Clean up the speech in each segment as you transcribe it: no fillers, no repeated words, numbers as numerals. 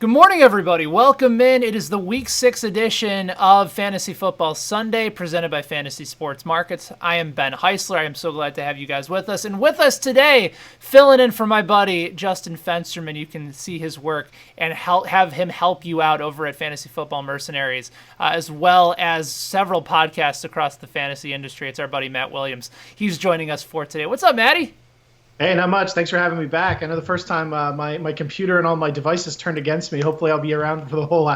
Good morning, everybody. Welcome in. It is the Week 6 edition of Fantasy Football Sunday, presented by Fantasy Sports Markets. I am Ben Heisler. I am so glad to have you guys with us. And with us today, filling in for my buddy, Justin Fensterman. You can see his work and have him help you out over at Fantasy Football Mercenaries, as well as several podcasts across the fantasy industry. It's our buddy, Matt Williams. He's joining us for today. What's up, Matty? Hey, not much. Thanks for having me back. I know the first time my computer and all my devices turned against me. Hopefully, I'll be around for the whole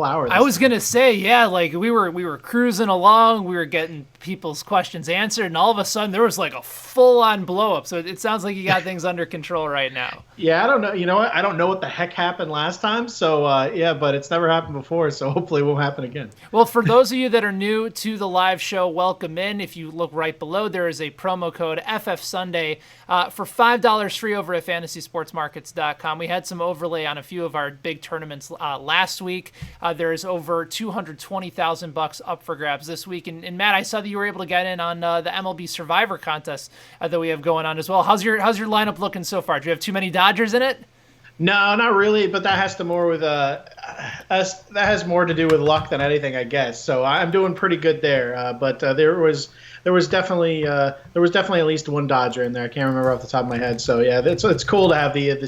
hour. I was gonna say, yeah, like we were cruising along, we were getting people's questions answered, and all of a sudden there was like a full-on blow up. So it sounds like you got things under control right now. Yeah, I don't know. You know what? I don't know what the heck happened last time. So yeah, but it's never happened before. So hopefully it won't happen again. Well, for those of you that are new to the live show, welcome in. If you look right below, there is a promo code FF Sunday for $5 free over at fantasysportsmarkets.com. We had some overlay on a few of our big tournaments last week. There is over $220,000 up for grabs this week. And Matt, I saw that you were able to get in on the MLB Survivor contest that we have going on as well. How's your lineup looking so far? Do you have too many Dodgers in it? No, not really. But that has more to do with luck than anything, I guess. So I'm doing pretty good there. But there was definitely at least one Dodger in there. I can't remember off the top of my head. So yeah, it's cool to have the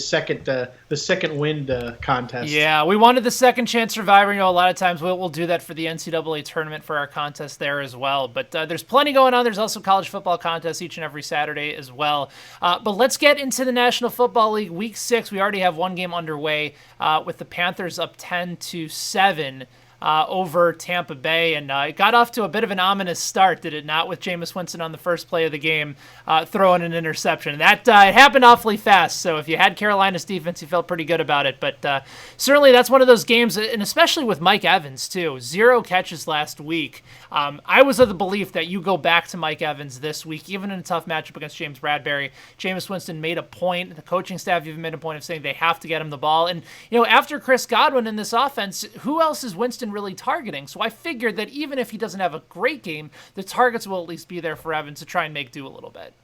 second wind contest. Yeah, we wanted the second chance survivor. You know, a lot of times we'll do that for the NCAA tournament for our contest there as well. But there's plenty going on. There's also college football contests each and every Saturday as well. But let's get into the National Football League Week 6. We already have one game underway with the Panthers up 10-7. Over Tampa Bay, and it got off to a bit of an ominous start, did it not, with Jameis Winston on the first play of the game throwing an interception. That it happened awfully fast, so if you had Carolina's defense, you felt pretty good about it, but certainly that's one of those games, and especially with Mike Evans, too. 0 catches last week. I was of the belief that you go back to Mike Evans this week, even in a tough matchup against James Bradbury. Jameis Winston made a point, the coaching staff even made a point of saying they have to get him the ball, and after Chris Godwin in this offense, who else is Winston really targeting? So I figured that even if he doesn't have a great game, the targets will at least be there for Evans to try and make do a little bit.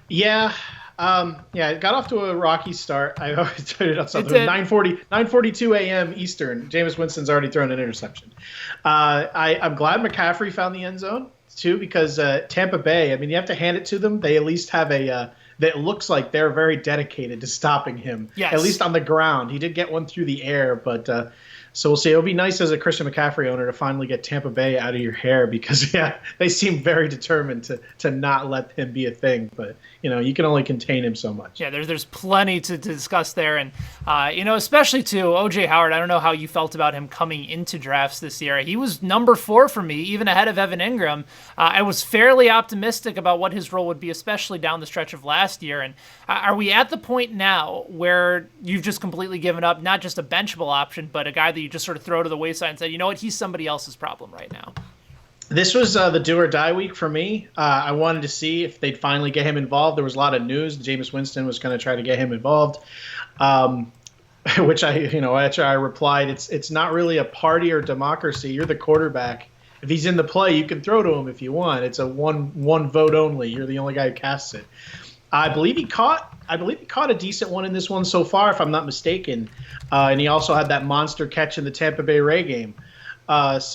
Yeah. It got off to a rocky start. I always told it on something. 9:42 a.m. Eastern. Jameis Winston's already thrown an interception. I'm glad McCaffrey found the end zone too, because Tampa Bay, I mean, you have to hand it to them. They at least have that looks like they're very dedicated to stopping him. Yes. At least on the ground. He did get one through the air, but so we'll see. It'll be nice as a Christian McCaffrey owner to finally get Tampa Bay out of your hair, because they seem very determined to not let him be a thing. But you can only contain him so much. Yeah, there's plenty to discuss there, and especially to OJ Howard. I don't know how you felt about him coming into drafts this year. He was number 4 for me, even ahead of Evan Ingram. I was fairly optimistic about what his role would be, especially down the stretch of last year. And are we at the point now where you've just completely given up, not just a benchable option, but a guy that you just sort of throw to the wayside and say, you know what, he's somebody else's problem right now? This was the do or die week for me. I wanted to see if they'd finally get him involved. There was a lot of news. Jameis Winston was going to try to get him involved, which I replied, it's not really a party or democracy. You're the quarterback. If he's in the play, you can throw to him if you want. It's a one vote only. You're the only guy who casts it. I believe he caught a decent one in this one so far, if I'm not mistaken. And he also had that monster catch in the Tampa Bay Ray game. This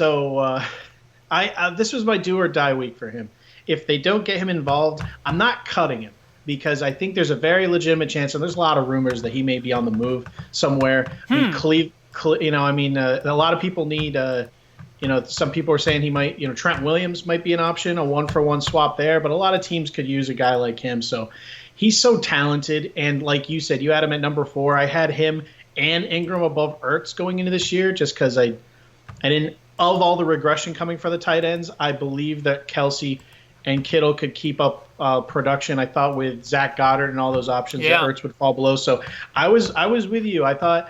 was my do or die week for him. If they don't get him involved, I'm not cutting him, because I think there's a very legitimate chance, and there's a lot of rumors that he may be on the move somewhere. A lot of people need. Some people are saying he might. Trent Williams might be an option, a 1-for-1 swap there. But a lot of teams could use a guy like him. So he's so talented, and like you said, you had him at number 4. I had him and Ingram above Ertz going into this year, just because I didn't. Of all the regression coming for the tight ends, I believe that Kelsey and Kittle could keep up production. I thought with Zach Goddard and all those options, that Ertz would fall below. So I was with you. I thought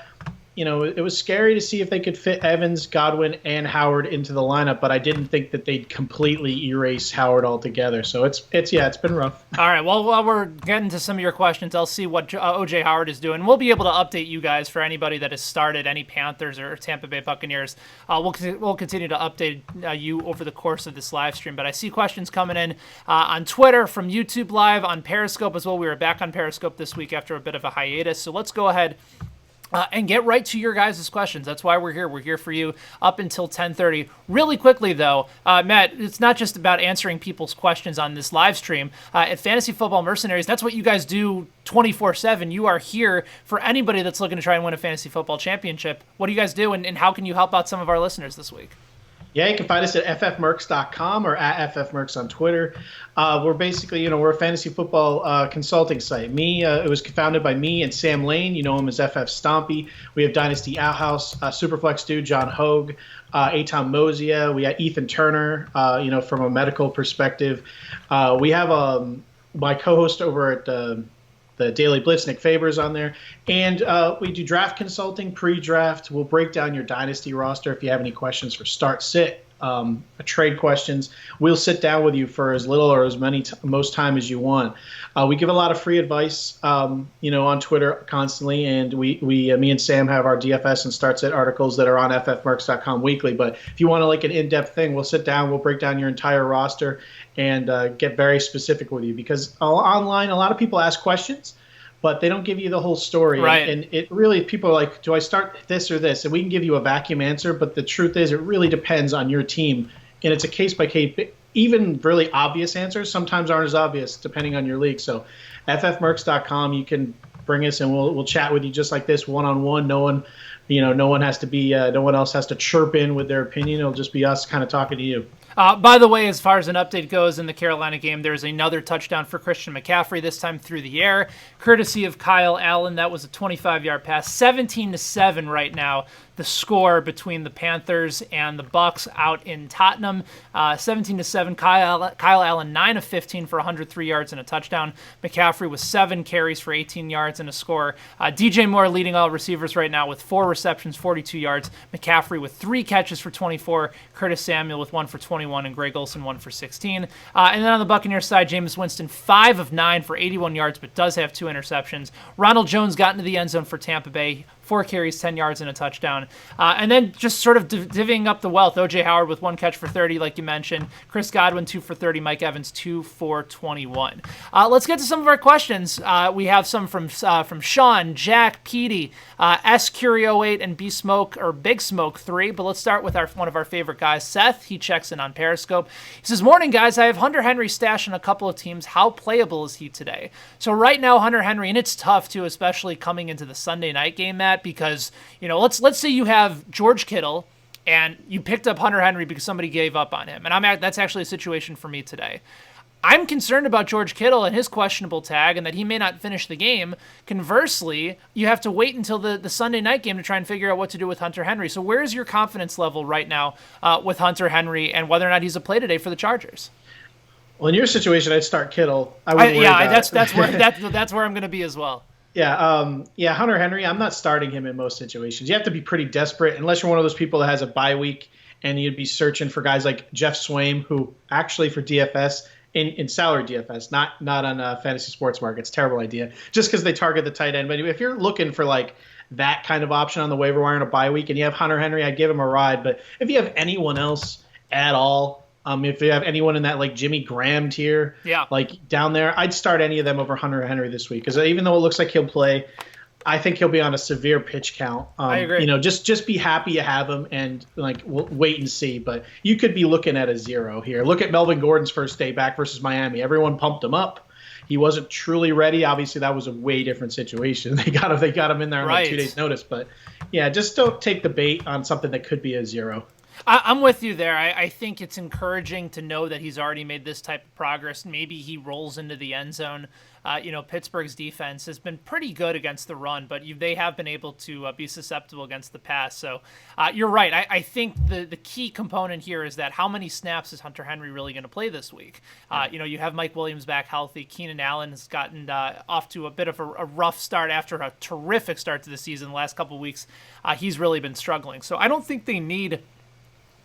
it was scary to see if they could fit Evans, Godwin, and Howard into the lineup, but I didn't think that they'd completely erase Howard altogether. So it's been rough. All right. Well, while we're getting to some of your questions, I'll see what OJ Howard is doing. We'll be able to update you guys for anybody that has started any Panthers or Tampa Bay Buccaneers. We'll continue to update you over the course of this live stream. But I see questions coming in on Twitter, from YouTube Live, on Periscope as well. We were back on Periscope this week after a bit of a hiatus. So let's go ahead and get right to your guys' questions. That's why we're here. We're here for you up until 10:30. Really quickly, though, Matt, it's not just about answering people's questions on this live stream. At Fantasy Football Mercenaries, that's what you guys do 24/7. You are here for anybody that's looking to try and win a fantasy football championship. What do you guys do, and how can you help out some of our listeners this week? Yeah, you can find us at ffmerks.com or at ffmerks on Twitter. We're basically, we're a fantasy football consulting site. It was founded by me and Sam Lane. You know him as FF Stompy. We have Dynasty Outhouse, Superflex Dude, John Hogue, Aton Mosia. We got Ethan Turner, from a medical perspective. We have my co-host over at the Daily Blitz, Nick Faber's on there. And we do draft consulting, pre-draft. We'll break down your dynasty roster if you have any questions for start, sit, trade questions. We'll sit down with you for as little or as most time as you want. We give a lot of free advice, on Twitter constantly. And me and Sam have our DFS and start sit articles that are on ffmerks.com weekly. But if you want an in-depth thing, we'll sit down, we'll break down your entire roster and get very specific with you, because online a lot of people ask questions, but they don't give you the whole story. Right. And it really, people are like, do I start this or this? And we can give you a vacuum answer, but the truth is it really depends on your team. And it's a case by case. Even really obvious answers sometimes aren't as obvious depending on your league. So ffmerks.com, you can bring us and we'll chat with you just like this, one-on-one. No one else has to chirp in with their opinion. It'll just be us kind of talking to you. By the way, as far as an update goes in the Carolina game, there's another touchdown for Christian McCaffrey, this time through the air, courtesy of Kyle Allen. That was a 25-yard pass. 17-7 right now, the score between the Panthers and the Bucks out in Tottenham. 17-7. Kyle Allen 9 of 15 for 103 yards and a touchdown. McCaffrey with 7 carries for 18 yards and a score. DJ Moore leading all receivers right now with 4 receptions, 42 yards. McCaffrey with 3 catches for 24. Curtis Samuel with 1 for 21, and Greg Olsen 1 for 16. And then on the Buccaneers side, Jameis Winston 5 of 9 for 81 yards, but does have 2 interceptions. Ronald Jones got into the end zone for Tampa Bay. 4 carries, 10 yards, and a touchdown. And then just sort of divvying up the wealth. O.J. Howard with 1 catch for 30, like you mentioned. Chris Godwin, 2 for 30. Mike Evans, 2 for 21. Let's get to some of our questions. We have some from Sean, Jack, Petey, S. Curio 8, and B Smoke, or Big Smoke 3. But let's start with one of our favorite guys, Seth. He checks in on Periscope. He says, "Morning, guys. I have Hunter Henry stashed in a couple of teams. How playable is he today?" So right now, Hunter Henry, and it's tough, too, especially coming into the Sunday night game, Matt, because, let's say you have George Kittle and you picked up Hunter Henry because somebody gave up on him. And that's actually a situation for me today. I'm concerned about George Kittle and his questionable tag and that he may not finish the game. Conversely, you have to wait until the Sunday night game to try and figure out what to do with Hunter Henry. So where is your confidence level right now with Hunter Henry and whether or not he's a play today for the Chargers? Well, in your situation, I'd start Kittle. That's where I'm going to be as well. Yeah, Hunter Henry, I'm not starting him in most situations. You have to be pretty desperate, unless you're one of those people that has a bye week, and you'd be searching for guys like Jeff Swaim, who actually for DFS, in salary DFS, not on Fantasy Sports Market. It's a terrible idea, just because they target the tight end. But if you're looking for like that kind of option on the waiver wire in a bye week, and you have Hunter Henry, I'd give him a ride. But if you have anyone else at all, if you have anyone in that like Jimmy Graham tier, like down there, I'd start any of them over Hunter Henry this week, because even though it looks like he'll play, I think he'll be on a severe pitch count. I agree. Just be happy you have him, and we'll wait and see. But you could be looking at a 0 here. Look at Melvin Gordon's first day back versus Miami. Everyone pumped him up. He wasn't truly ready. Obviously, that was a way different situation. They got him in there on like 2 days' notice. But yeah, just don't take the bait on something that could be a 0. I'm with you there. I think it's encouraging to know that he's already made this type of progress. Maybe he rolls into the end zone. Pittsburgh's defense has been pretty good against the run, but they have been able to be susceptible against the pass. So you're right. I think the key component here is that how many snaps is Hunter Henry really going to play this week? You have Mike Williams back healthy. Keenan Allen has gotten off to a bit of a rough start after a terrific start to the season. The last couple of weeks, he's really been struggling. So I don't think they need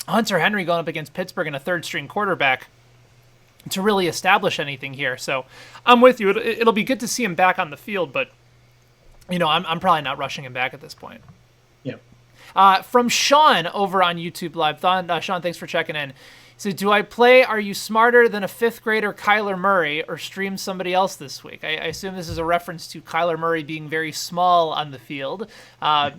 Hunter Henry going up against Pittsburgh and a third-string quarterback to really establish anything here. So I'm with you. It'll be good to see him back on the field, but I'm probably not rushing him back at this point. Yeah. From Sean over on YouTube Live. Sean, thanks for checking in. He So do I play Are You Smarter Than a Fifth Grader Kyler Murray or stream somebody else this week? I assume this is a reference to Kyler Murray being very small on the field.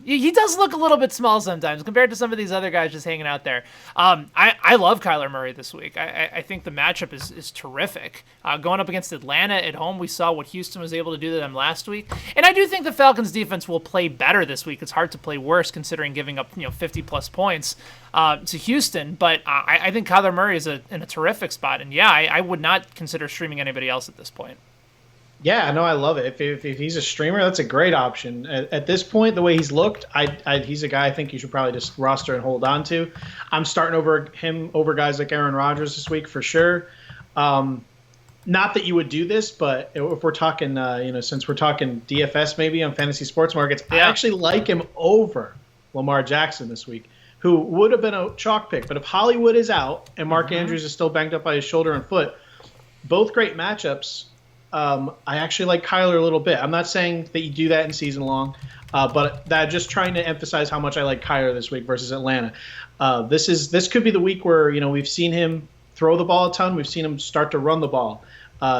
He does look a little bit small sometimes compared to some of these other guys just hanging out there. I love Kyler Murray this week. I think the matchup is terrific. Going up against Atlanta at home, we saw what Houston was able to do to them last week. And I do think the Falcons defense will play better this week. It's hard to play worse considering giving up 50-plus points to Houston. But I think Kyler Murray is in a terrific spot, and I would not consider streaming anybody else at this point. Yeah, no, I love it. If he's a streamer, that's a great option. At this point, the way he's looked, he's a guy I think you should probably just roster and hold on to. I'm starting over guys like Aaron Rodgers this week for sure. Not that you would do this, but if we're talking, since we're talking DFS maybe on fantasy sports markets, I actually like him over Lamar Jackson this week, who would have been a chalk pick. But if Hollywood is out and Mark Andrews is still banged up by his shoulder and foot, both great matchups. I actually like Kyler a little bit. I'm not saying that you do that in season long, but just trying to emphasize how much I like Kyler this week versus Atlanta. This could be the week where we've seen him throw the ball a ton. We've seen him start to run the ball.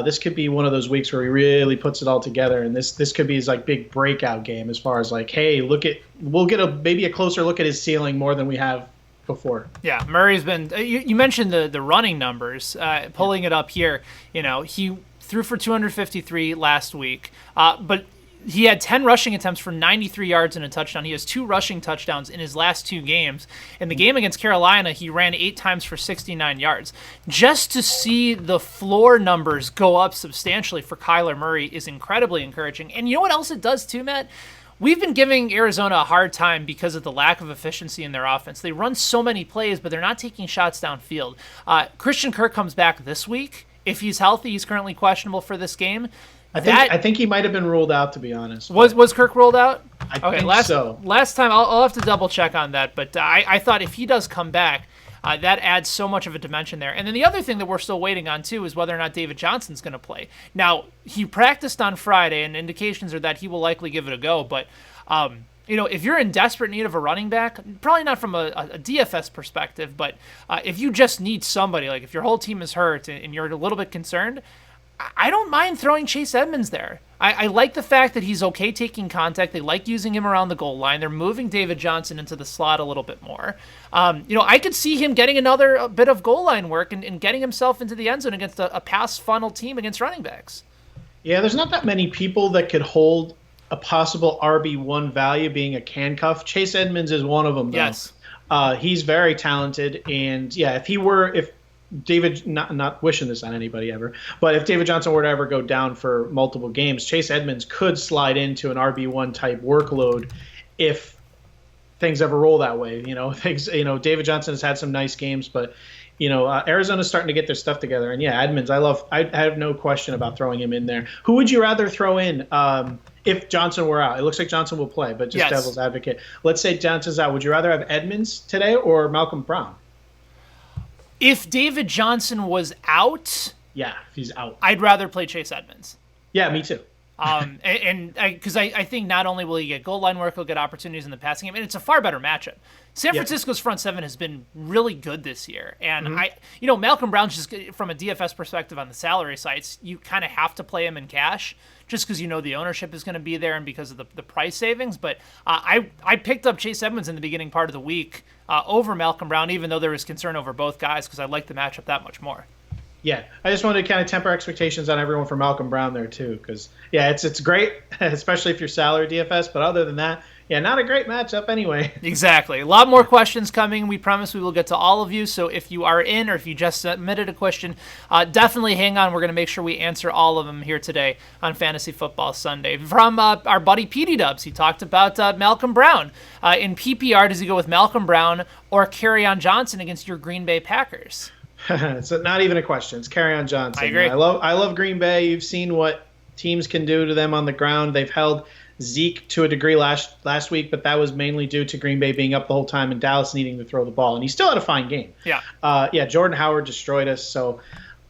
This could be one of those weeks where he really puts it all together, and this could be his big breakout game as far as hey, we'll get maybe a closer look at his ceiling more than we have before. Yeah, Murray's been. You mentioned the running numbers. Pulling it up here, he threw for 253 last week, but he had 10 rushing attempts for 93 yards and a touchdown. He has 2 rushing touchdowns in his last 2 games. In the game against Carolina, he ran 8 times for 69 yards. Just to see the floor numbers go up substantially for Kyler Murray is incredibly encouraging. And you know what else it does too, Matt? We've been giving Arizona a hard time because of the lack of efficiency in their offense. They run so many plays, but they're not taking shots downfield. Christian Kirk comes back this week. If he's healthy, he's currently questionable for this game. I think he might have been ruled out, to be honest. Was Kirk ruled out? I think so. Last time, I'll have to double check on that, but I thought if he does come back, that adds so much of a dimension there. And then the other thing that we're still waiting on, too, is whether or not David Johnson's going to play. Now, he practiced on Friday, and indications are that he will likely give it a go, but if you're in desperate need of a running back, probably not from a DFS perspective, but if you just need somebody, if your whole team is hurt and you're a little bit concerned, I don't mind throwing Chase Edmonds there. I like the fact that he's okay taking contact. They like using him around the goal line. They're moving David Johnson into the slot a little bit more. I could see him getting another bit of goal line work and getting himself into the end zone against a pass funnel team against running backs. Yeah, there's not that many people that could hold a possible RB1 value being a handcuff. Chase Edmonds is one of them, though. Yes. He's very talented, and if David, not wishing this on anybody ever, but if David Johnson were to ever go down for multiple games, Chase Edmonds could slide into an RB1 type workload if things ever roll that way. David Johnson has had some nice games, but Arizona's starting to get their stuff together. And Edmonds, I have no question about throwing him in there. Who would you rather throw in if Johnson were out? It looks like Johnson will play, but just devil's advocate. Let's say Johnson's out. Would you rather have Edmonds today or Malcolm Brown? If David Johnson was out, if he's out, I'd rather play Chase Edmonds. Yeah, me too. Because I think not only will he get goal line work, he'll get opportunities in the passing game, and it's a far better matchup. San Francisco's front seven has been really good this year, and Malcolm Brown's just from a DFS perspective on the salary sites, you kind of have to play him in cash just because the ownership is going to be there and because of the price savings. But I picked up Chase Edmonds in the beginning part of the week over Malcolm Brown, even though there was concern over both guys because I like the matchup that much more. Yeah, I just wanted to kind of temper expectations on everyone for Malcolm Brown there too, because it's great, especially if you're salary DFS. But other than that, not a great matchup anyway. Exactly. A lot more questions coming. We promise we will get to all of you. So if you are in or if you just submitted a question, definitely hang on. We're going to make sure we answer all of them here today on Fantasy Football Sunday. From our buddy Petey Dubs, he talked about Malcolm Brown. In PPR, does he go with Malcolm Brown or Kerryon Johnson against your Green Bay Packers? It's not even a question. It's Kerryon Johnson. I agree. I love Green Bay. You've seen what teams can do to them on the ground. They've held Zeke to a degree last week, but that was mainly due to Green Bay being up the whole time and Dallas needing to throw the ball. And he still had a fine game. Yeah. Jordan Howard destroyed us. So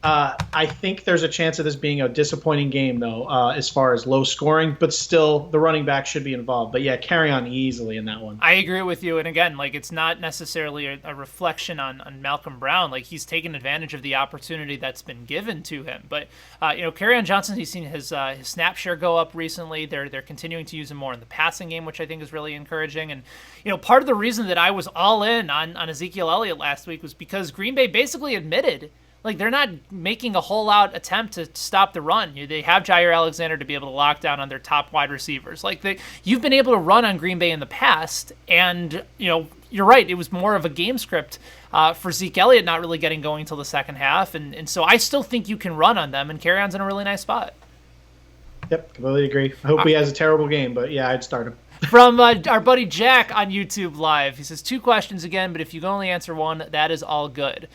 I think there's a chance of this being a disappointing game, though, as far as low scoring, but still the running back should be involved. But yeah, carry on easily in that one. I agree with you. And again, like it's not necessarily a reflection on Malcolm Brown. Like he's taken advantage of the opportunity that's been given to him. But, Kerryon Johnson, he's seen his snap share go up recently. They're continuing to use him more in the passing game, which I think is really encouraging. And, part of the reason that I was all in on Ezekiel Elliott last week was because Green Bay basically admitted like they're not making a whole out attempt to stop the run. They have Jair Alexander to be able to lock down on their top wide receivers. You've been able to run on Green Bay in the past, and you're right. It was more of a game script for Zeke Elliott not really getting going until the second half, and so I still think you can run on them. And Carrion's in a really nice spot. Yep, completely agree. I hope he has a terrible game, but yeah, I'd start him. From our buddy Jack on YouTube Live. He says 2 questions again, but if you can only answer one, that is all good.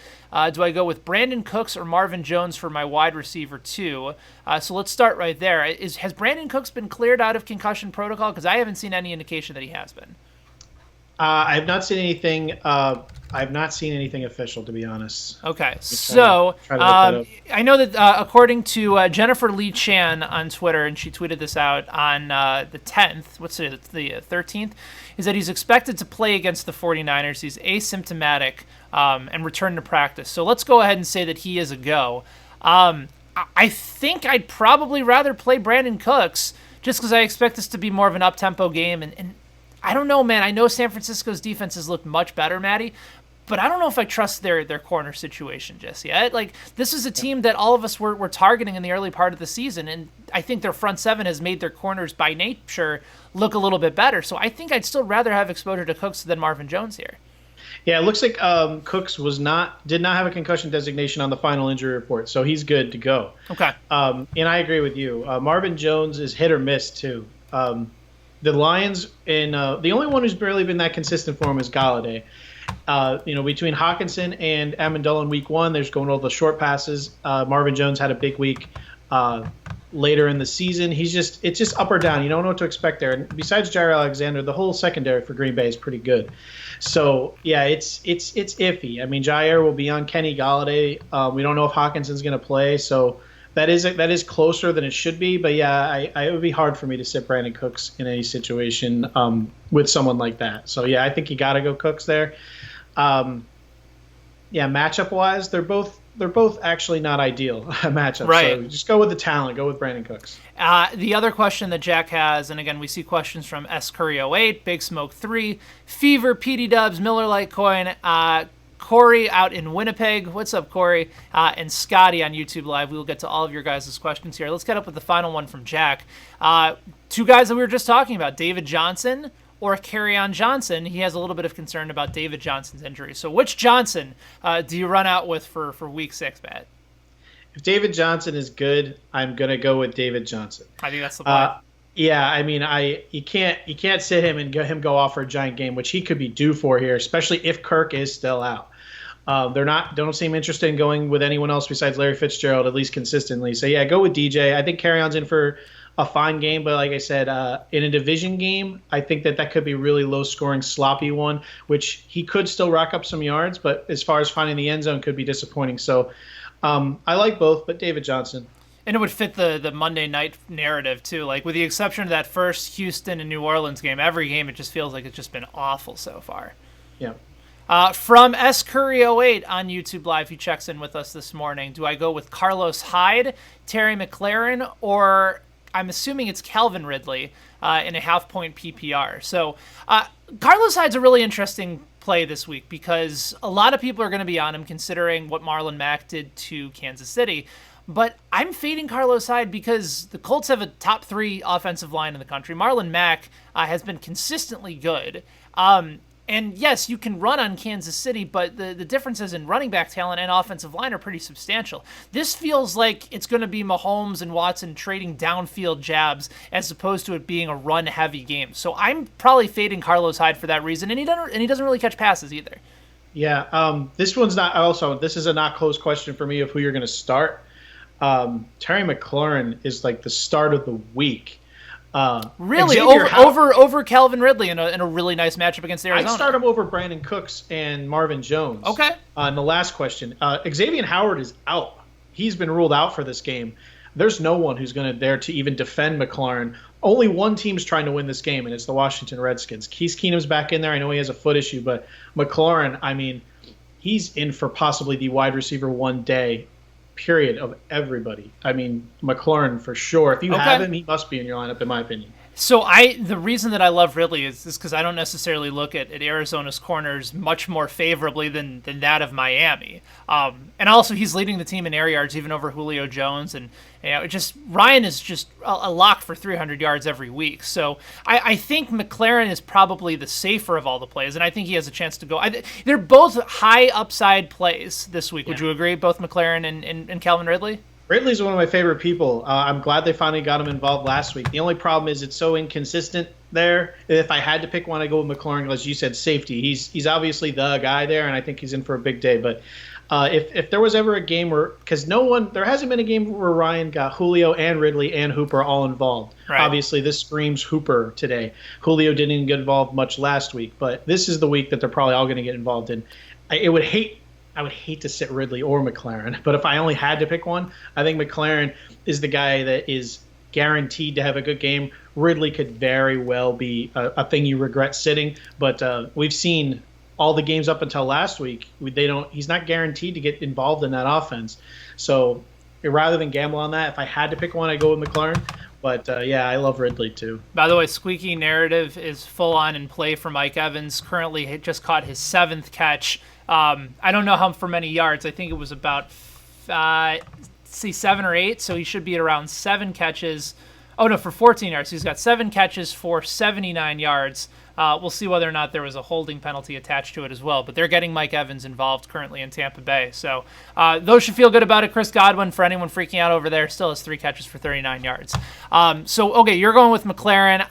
Do I go with Brandon Cooks or Marvin Jones for my wide receiver 2? So let's start right there. Has Brandon Cooks been cleared out of concussion protocol? Because I haven't seen any indication that he has been. I've not seen anything. I've not seen anything official, to be honest. Okay, so I know that according to Jennifer Lee Chan on Twitter, and she tweeted this out on the 10th, what's it, the 13th, is that he's expected to play against the 49ers. He's asymptomatic and return to practice. So let's go ahead and say that he is a go. I think I'd probably rather play Brandon Cooks just because I expect this to be more of an up-tempo game. And I don't know, man. I know San Francisco's defense has looked much better, Maddie, but I don't know if I trust their corner situation just yet. Like, this is a team that all of us were targeting in the early part of the season, and I think their front seven has made their corners by nature look a little bit better. So I think I'd still rather have exposure to Cooks than Marvin Jones here. Yeah, it looks like Cooks did not have a concussion designation on the final injury report, so he's good to go. Okay. And I agree with you. Marvin Jones is hit or miss too. The Lions and the only one who's barely been that consistent for him is Galladay. Between Hawkinson and Amendola in week 1, there's going all the short passes. Marvin Jones had a big week later in the season. It's just up or down. You don't know what to expect there. And besides Jair Alexander, the whole secondary for Green Bay is pretty good. So yeah, it's iffy. I mean, Jair will be on Kenny Galladay. We don't know if Hawkinson's going to play, so that is closer than it should be. But yeah, it would be hard for me to sit Brandon Cooks in any situation with someone like that. So yeah, I think you got to go Cooks there. Matchup wise, they're both actually not ideal matchups. Right. So just go with the talent. Go with Brandon Cooks. The other question that Jack has, and again, we see questions from S. Curry 08, Big Smoke 3, Fever, PD Dubs, Miller Litecoin, Corey out in Winnipeg. What's up, Corey? And Scotty on YouTube Live. We will get to all of your guys' questions here. Let's get up with the final one from Jack. 2 guys that we were just talking about, David Johnson or Kerryon Johnson. He has a little bit of concern about David Johnson's injury. So which Johnson do you run out with for week 6, Matt? If David Johnson is good, I'm going to go with David Johnson. I think that's the point. Yeah, I mean, you can't sit him and get him go off for a giant game, which he could be due for here, especially if Kirk is still out. Don't seem interested in going with anyone else besides Larry Fitzgerald, at least consistently. So yeah, go with DJ. I think Kerryon's in for a fine game, but like I said, in a division game, I think that could be a really low-scoring, sloppy one, which he could still rack up some yards, but as far as finding the end zone, could be disappointing. So I like both, but David Johnson. And it would fit the Monday night narrative, too. Like, with the exception of that first Houston and New Orleans game, every game it just feels like it's just been awful so far. Yeah. From S. Curry 08 on YouTube Live, he checks in with us this morning. Do I go with Carlos Hyde, Terry McLaurin, or I'm assuming it's Calvin Ridley in a half-point PPR? So Carlos Hyde's a really interesting play this week because a lot of people are going to be on him considering what Marlon Mack did to Kansas City. But I'm fading Carlos Hyde because the Colts have a top 3 offensive line in the country. Marlon Mack has been consistently good. And yes, you can run on Kansas City, but the differences in running back talent and offensive line are pretty substantial. This feels like it's going to be Mahomes and Watson trading downfield jabs as opposed to it being a run-heavy game. So I'm probably fading Carlos Hyde for that reason, and he doesn't really catch passes either. Yeah, this is a not close question for me of who you're going to start. Terry McLaurin is like the start of the week. Really, over Calvin Ridley in a really nice matchup against Arizona. I'd start him over Brandon Cooks and Marvin Jones. Okay. And the last question, Xavier Howard is out. he's been ruled out for this game. There's no one who's going to dare to even defend McLaurin. Only one team's trying to win this game, and it's the Washington Redskins. Case Keenum's back in there. I know he has a foot issue, but McLaurin, I mean, he's in for possibly the wide receiver one day, period, of everybody. I mean, McLaurin for sure. If you have him, he must be in your lineup, in my opinion. So the reason that I love Ridley is because I don't necessarily look at Arizona's corners much more favorably than that of Miami. And also he's leading the team in air yards even over Julio Jones. And Ryan is just a lock for 300 yards every week. So I think McLaurin is probably the safer of all the plays, and I think he has a chance to go. They're both high upside plays this week. Yeah. Would you agree? Both McLaurin and Calvin Ridley? Ridley's one of my favorite people. I'm glad they finally got him involved last week. The only problem is it's so inconsistent there. If I had to pick one, I'd go with McLaurin, as you said, safety. He's obviously the guy there, and I think he's in for a big day. But if there was ever a game where, because there hasn't been a game where Ryan got Julio and Ridley and Hooper all involved. Right. Obviously, this screams Hooper today. Julio didn't get involved much last week, but this is the week that they're probably all going to get involved in. I would hate to sit Ridley or McLaurin, but if I only had to pick one, I think McLaurin is the guy that is guaranteed to have a good game. Ridley could very well be a thing you regret sitting, but we've seen all the games up until last week. He's not guaranteed to get involved in that offense. So rather than gamble on that, if I had to pick one, I'd go with McLaurin. But, I love Ridley, too. By the way, squeaky narrative is full on in play for Mike Evans. Currently, he just caught his 7th catch. I don't know how for many yards. I think it was about 7 or 8, so he should be at around 7 catches. Oh, no, for 14 yards. He's got 7 catches for 79 yards. We'll see whether or not there was a holding penalty attached to it as well. But they're getting Mike Evans involved currently in Tampa Bay. So those should feel good about it. Chris Godwin, for anyone freaking out over there, still has 3 catches for 39 yards. Okay, you're going with McLaurin.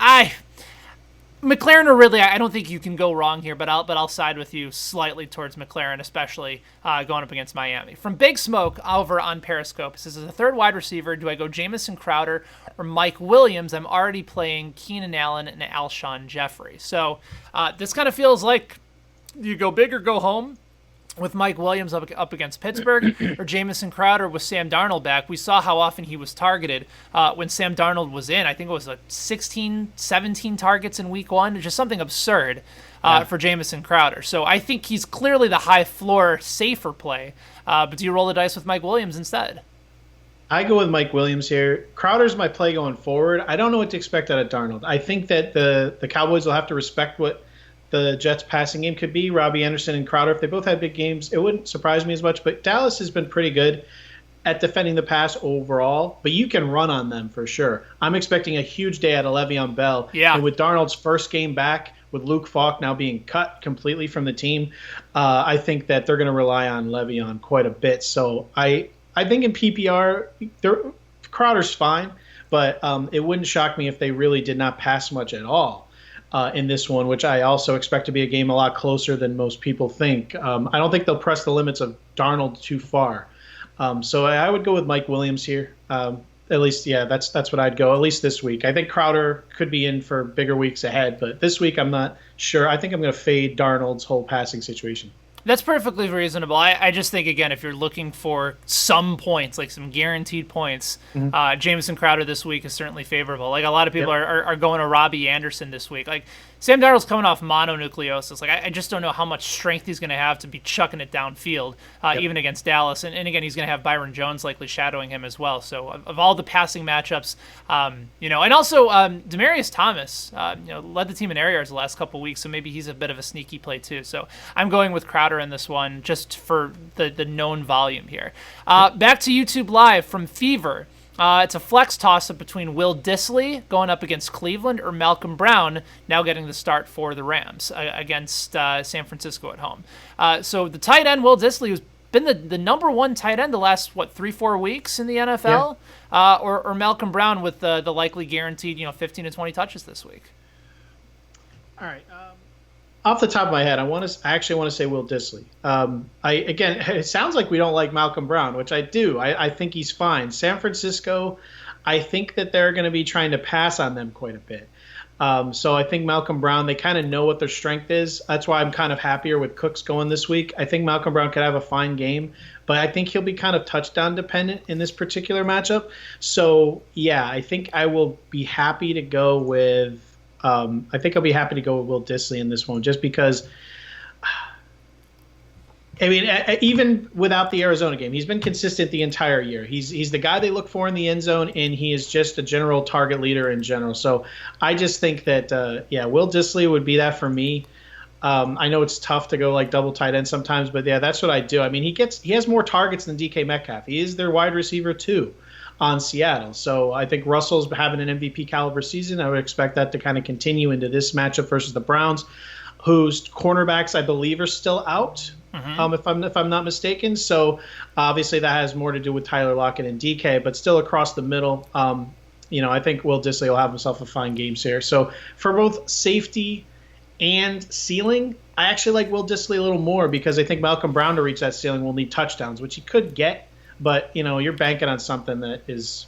McLaurin or Ridley, I don't think you can go wrong here, but I'll side with you slightly towards McLaurin, especially going up against Miami. From Big Smoke over on Periscope, it says, as a third wide receiver, do I go Jamison Crowder or Mike Williams? I'm already playing Keenan Allen and Alshon Jeffrey. So this kind of feels like you go big or go home with Mike Williams up against Pittsburgh, or Jamison Crowder with Sam Darnold back. We saw how often he was targeted when Sam Darnold was in. I think it was 16, 17 targets in week 1, just something absurd for Jamison Crowder. So I think he's clearly the high floor, safer play. But do you roll the dice with Mike Williams instead? I go with Mike Williams here. Crowder's my play going forward. I don't know what to expect out of Darnold. I think that the Cowboys will have to respect what the Jets passing game could be. Robbie Anderson and Crowder, if they both had big games, it wouldn't surprise me as much. But Dallas has been pretty good at defending the pass overall, but you can run on them for sure. I'm expecting a huge day out of Le'Veon Bell. Yeah. And with Darnold's first game back, with Luke Falk now being cut completely from the team, I think that they're going to rely on Le'Veon quite a bit. So I think in PPR, Crowder's fine, but it wouldn't shock me if they really did not pass much at all. In this one, which I also expect to be a game a lot closer than most people think. I don't think they'll press the limits of Darnold too far. So I would go with Mike Williams here. At least, that's what I'd go, at least this week. I think Crowder could be in for bigger weeks ahead, but this week I'm not sure. I think I'm going to fade Darnold's whole passing situation. That's perfectly reasonable. I just think, again, if you're looking for some points, like some guaranteed points, Jamison Crowder this week is certainly favorable. Like, a lot of people are going to Robbie Anderson this week. Like, Sam Darnold's coming off mononucleosis. Like, I just don't know how much strength he's going to have to be chucking it downfield, even against Dallas. And again, he's going to have Byron Jones likely shadowing him as well. So of all the passing matchups, and also Demaryius Thomas, led the team in air yards the last couple weeks, so maybe he's a bit of a sneaky play too. So I'm going with Crowder in this one just for the known volume here. Back to YouTube Live from Fever. It's a flex toss-up between Will Dissly going up against Cleveland or Malcolm Brown now getting the start for the Rams against San Francisco at home. So the tight end, Will Dissly, who's been the number one tight end the last, 3-4 weeks in the NFL? Yeah. Or Malcolm Brown with the likely guaranteed 15 to 20 touches this week? All right. Off the top of my head, I actually want to say Will Dissly. Again, it sounds like we don't like Malcolm Brown, which I do. I think he's fine. San Francisco, I think that they're going to be trying to pass on them quite a bit. So I think Malcolm Brown, they kind of know what their strength is. That's why I'm kind of happier with Cooks going this week. I think Malcolm Brown could have a fine game, but I think he'll be kind of touchdown dependent in this particular matchup. So yeah, I think I will be happy to go with. I think I'll be happy to go with Will Dissly in this one, just because I mean, even without the Arizona game, he's been consistent the entire year. He's the guy they look for in the end zone, and he is just a general target leader in general. So I just think that, yeah, Will Dissly would be that for me. I know it's tough to go like double tight end sometimes, but yeah, that's what I do. I mean, he has more targets than DK Metcalf. He is their wide receiver too on Seattle. So I think Russell's having an MVP caliber season. I would expect that to kind of continue into this matchup versus the Browns, whose cornerbacks I believe are still out. If I'm not mistaken. So obviously that has more to do with Tyler Lockett and DK, but still across the middle, I think Will Dissly will have himself a fine game here. So for both safety and ceiling, I actually like Will Dissly a little more because I think Malcolm Brown to reach that ceiling will need touchdowns, which he could get, but you're banking on something that is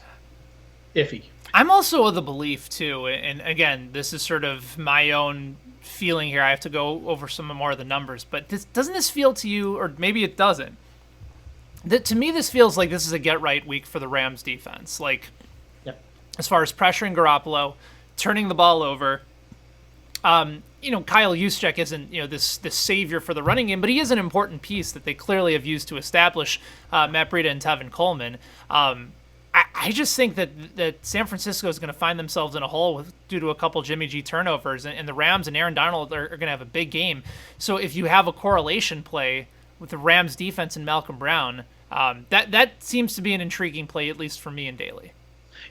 iffy. I'm also of the belief too, and again, this is sort of my own feeling here. I have to go over some more of the numbers, but doesn't this feel to you, or maybe it doesn't, that to me this feels like this is a get right week for the Rams defense. Like, yep. As far as pressuring Garoppolo, turning the ball over. Kyle Juszczyk isn't this savior for the running game, but he is an important piece that they clearly have used to establish Matt Breida and Tevin Coleman. I just think that San Francisco is going to find themselves in a hole due to a couple Jimmy G turnovers, and the Rams and Aaron Donald are going to have a big game. So if you have a correlation play with the Rams defense and Malcolm Brown, that seems to be an intriguing play, at least for me and Daly.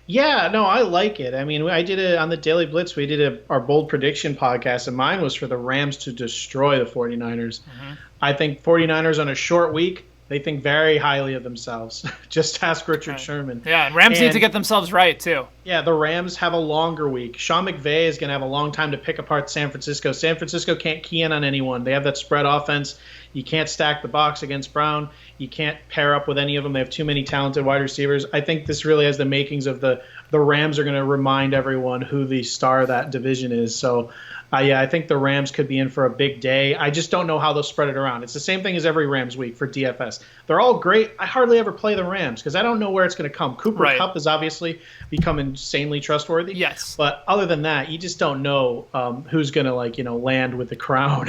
Yeah, no, I like it. I mean, I did it on the Daily Blitz. We did our bold prediction podcast, and mine was for the Rams to destroy the 49ers. Mm-hmm. I think 49ers on a short week, they think very highly of themselves. Just ask Richard Sherman. Yeah, and Rams need to get themselves right, too. Yeah, the Rams have a longer week. Sean McVay is going to have a long time to pick apart San Francisco. San Francisco can't key in on anyone. They have that spread offense. You can't stack the box against Brown. You can't pair up with any of them. They have too many talented wide receivers. I think this really has the makings of the Rams are going to remind everyone who the star of that division is. So, yeah, I think the Rams could be in for a big day. I just don't know how they'll spread it around. It's the same thing as every Rams week for DFS. They're all great. I hardly ever play the Rams because I don't know where it's going to come. Cooper Kupp has obviously become insanely trustworthy. Yes. But other than that, you just don't know who's going to land with the crown.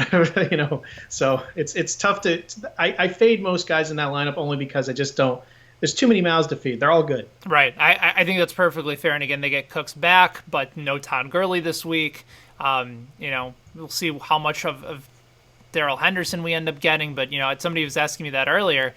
So it's tough to. I fade most guys in that lineup only because I just don't. There's too many mouths to feed. They're all good. Right. I think that's perfectly fair. And again, they get Cooks back, but no Todd Gurley this week. We'll see how much of Darrell Henderson we end up getting. But, somebody was asking me that earlier.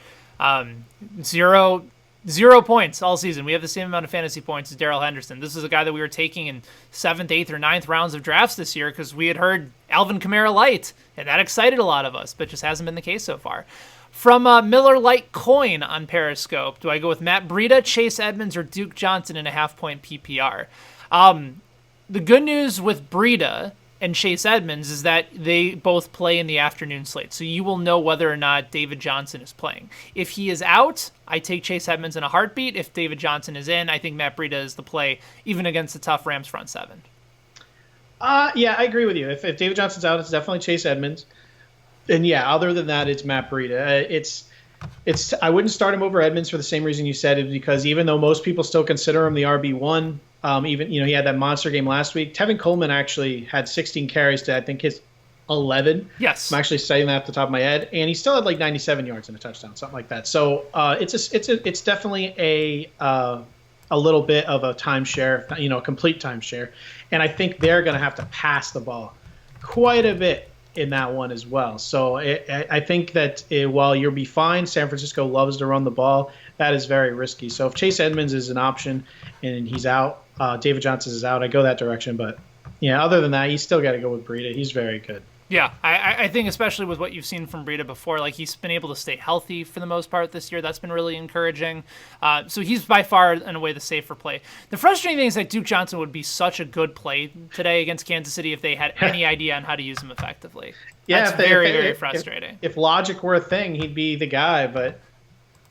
0 points all season. We have the same amount of fantasy points as Darrell Henderson. This is a guy that we were taking in 7th, 8th, or 9th rounds of drafts this year because we had heard Alvin Kamara light, and that excited a lot of us, but just hasn't been the case so far. From Miller Lite Coin on Periscope, do I go with Matt Breida, Chase Edmonds, or Duke Johnson in a half-point PPR? The good news with Breida and Chase Edmonds is that they both play in the afternoon slate, so you will know whether or not David Johnson is playing. If he is out, I take Chase Edmonds in a heartbeat. If David Johnson is in, I think Matt Breida is the play, even against the tough Rams front seven. Yeah, I agree with you. If David Johnson's out, it's definitely Chase Edmonds. And yeah, other than that, it's Matt Breida. I wouldn't start him over Edmonds for the same reason you said, because even though most people still consider him the RB1, he had that monster game last week. Tevin Coleman actually had 16 carries to I think his 11. Yes, I'm actually saying that off the top of my head, and he still had like 97 yards and a touchdown, something like that. So it's definitely a little bit of a timeshare, a complete timeshare, and I think they're going to have to pass the ball quite a bit in that one as well. So I think that while you'll be fine, San Francisco loves to run the ball. That is very risky. So if Chase Edmonds is an option and he's out, David Johnson is out, I go that direction. But yeah, other than that, you still got to go with Breida. He's very good. Yeah, I think especially with what you've seen from Breida before, like he's been able to stay healthy for the most part this year. That's been really encouraging. So he's by far, in a way, the safer play. The frustrating thing is that Duke Johnson would be such a good play today against Kansas City if they had any idea on how to use him effectively. Yeah, that's very frustrating. If logic were a thing, he'd be the guy, but...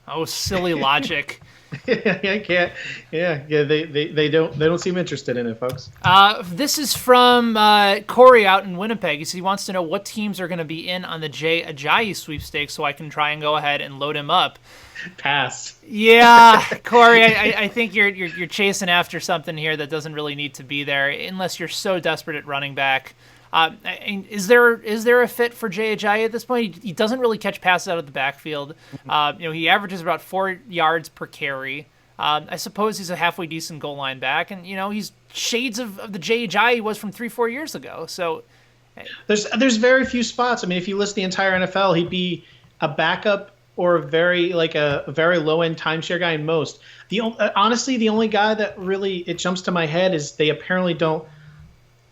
Oh, silly logic. I can't. Yeah. They don't seem interested in it, folks. This is from Corey out in Winnipeg. He wants to know what teams are going to be in on the Jay Ajayi sweepstakes so I can try and go ahead and load him up. Pass. Yeah, Corey, I think you're chasing after something here that doesn't really need to be there unless you're so desperate at running back. Is there a fit for Jay Ajayi at this point? He doesn't really catch passes out of the backfield. He averages about 4 yards per carry. I suppose he's a halfway decent goal line back, and he's shades of the Jay Ajayi he was from 3-4 years ago. So there's very few spots. I mean, if you list the entire NFL, he'd be a backup or a very low end timeshare guy in most. Honestly, the only guy that really it jumps to my head is they apparently don't.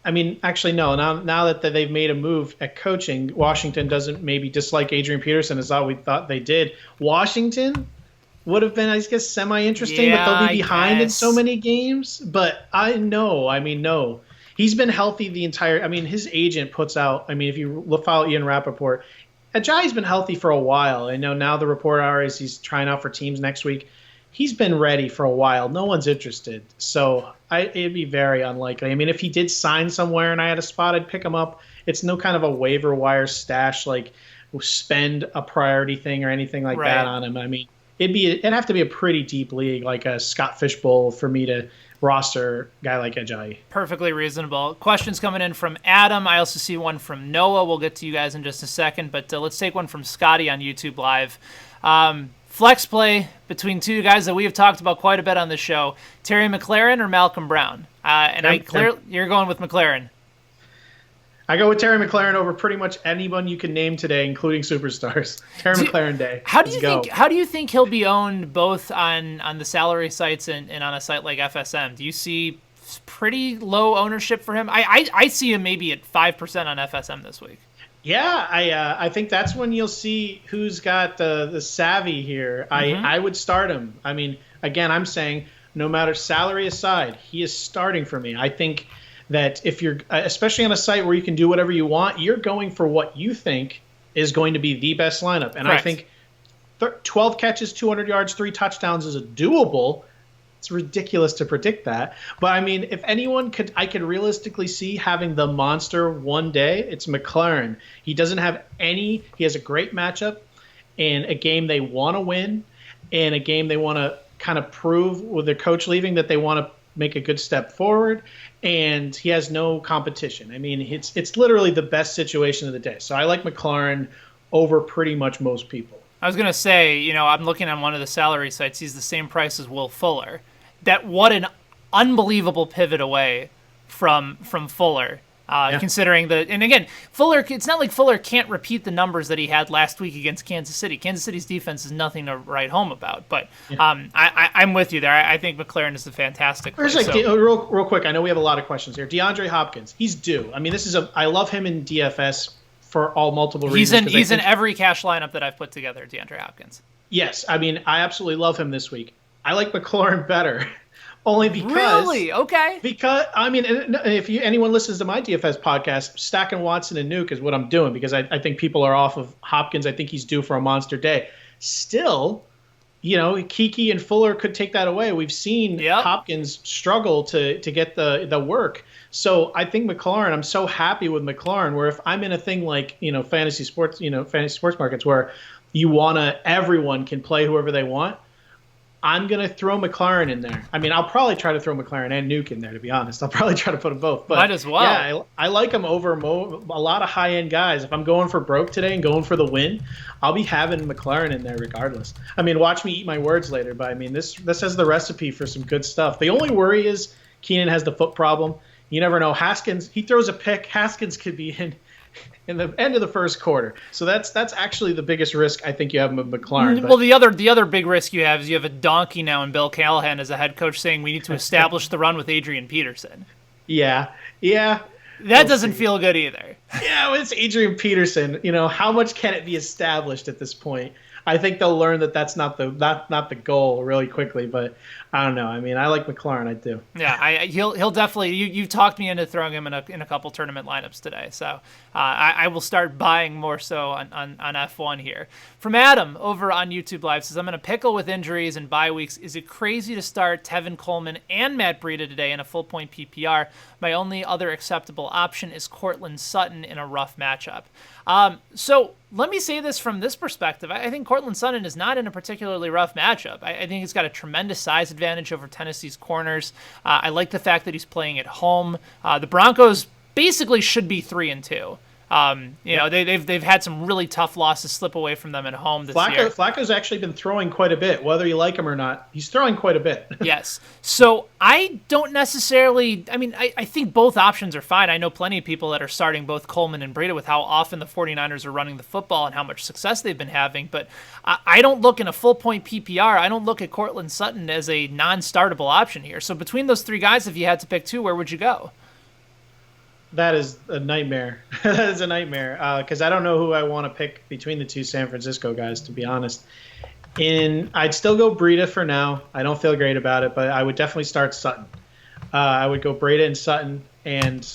I mean, actually, no. Now that they've made a move at coaching, Washington doesn't maybe dislike Adrian Peterson as all we thought they did. Washington would have been, I guess, semi-interesting, but they'll be behind in so many games. But no. He's been healthy the entire – I mean, his agent puts out – I mean, if you follow Ian Rappaport, Ajayi's been healthy for a while. I know now the report is he's trying out for teams next week. He's been ready for a while. No one's interested. So it'd be very unlikely. I mean, if he did sign somewhere and I had a spot, I'd pick him up. It's no kind of a waiver wire stash, like spend a priority thing or anything like that on him. I mean, it'd have to be a pretty deep league, like a Scott Fishbowl, for me to roster a guy like Ajayi. Perfectly reasonable. Questions coming in from Adam. I also see one from Noah. We'll get to you guys in just a second, but let's take one from Scotty on YouTube Live. Flex play between two guys that we have talked about quite a bit on the show: Terry McLaurin or Malcolm Brown. You're going with McLaurin. I go with Terry McLaurin over pretty much anyone you can name today, including superstars. McLaurin day. How do you think he'll be owned both on the salary sites and on a site like FSM? Do you see pretty low ownership for him? I see him maybe at 5% on FSM this week. Yeah, I think that's when you'll see who's got the savvy here. I would start him. I mean, again, I'm saying no matter salary aside, he is starting for me. I think that if you're, especially on a site where you can do whatever you want, you're going for what you think is going to be the best lineup. And correct. I think 12 catches, 200 yards, 3 touchdowns is a doable. It's ridiculous to predict that. But, I mean, if anyone I could realistically see having the monster one day, it's McLaurin. He doesn't have he has a great matchup in a game they want to win, in a game they want to kind of prove with their coach leaving that they want to make a good step forward, and he has no competition. I mean, it's literally the best situation of the day. So I like McLaurin over pretty much most people. I was going to say, I'm looking on one of the salary sites. He's the same price as Will Fuller. What an unbelievable pivot away from Fuller, considering and again, Fuller, it's not like Fuller can't repeat the numbers that he had last week against Kansas City. Kansas City's defense is nothing to write home about, but I'm with you there. I think McLaurin is a fantastic player. Real quick, I know we have a lot of questions here. DeAndre Hopkins, he's due. I mean, I love him in DFS for all multiple reasons. He's in every cash lineup that I've put together, DeAndre Hopkins. Yes, I mean, I absolutely love him this week. I like McLaurin better, only because. Really? Okay. Because I mean, if anyone listens to my DFS podcast, stacking Watson and Nuke is what I'm doing because I think people are off of Hopkins. I think he's due for a monster day. Still, Kiki and Fuller could take that away. We've seen Hopkins struggle to get the work. So I think McLaurin, I'm so happy with McLaurin, where if I'm in a thing like, fantasy sports markets where everyone can play whoever they want, I'm going to throw McLaurin in there. I mean, I'll probably try to throw McLaurin and Nuke in there, to be honest. I'll probably try to put them both. But might as well. Yeah, I like him over a lot of high-end guys. If I'm going for broke today and going for the win, I'll be having McLaurin in there regardless. I mean, watch me eat my words later, but I mean, this has the recipe for some good stuff. The only worry is Keenan has the foot problem. You never know. Haskins, he throws a pick. Haskins could be in the end of the first quarter. So that's actually the biggest risk I think you have with McLaurin. Well, the other big risk you have is you have a donkey now in Bill Callahan as a head coach saying we need to establish the run with Adrian Peterson. Yeah. That doesn't feel good either. Yeah, well, it's Adrian Peterson. How much can it be established at this point? I think they'll learn that that's not the goal really quickly. But I don't know. I mean, I like McLaurin. I do. Yeah, he'll definitely. You talked me into throwing him in a couple tournament lineups today, so I will start buying more so on F1 here. From Adam over on YouTube Live says, I'm in a pickle with injuries and bye weeks. Is it crazy to start Tevin Coleman and Matt Breida today in a full point PPR? My only other acceptable option is Cortland Sutton in a rough matchup. So let me say this from this perspective. I think Cortland Sutton is not in a particularly rough matchup. I think he's got a tremendous size advantage over Tennessee's corners. I like the fact that he's playing at home. The Broncos basically should be 3-2. They've had some really tough losses slip away from them at home this year. Flacco's actually been throwing quite a bit, whether you like him or not. He's throwing quite a bit. Yes. So I don't necessarily. I mean, I think both options are fine. I know plenty of people that are starting both Coleman and Breida with how often the 49ers are running the football and how much success they've been having. But I don't look in a full point PPR. I don't look at Cortland Sutton as a non-startable option here. So between those three guys, if you had to pick two, where would you go? That is a nightmare. That is a nightmare because I don't know who I want to pick between the two San Francisco guys, to be honest. I'd still go Breida for now. I don't feel great about it, but I would definitely start Sutton. I would go Breida and Sutton, and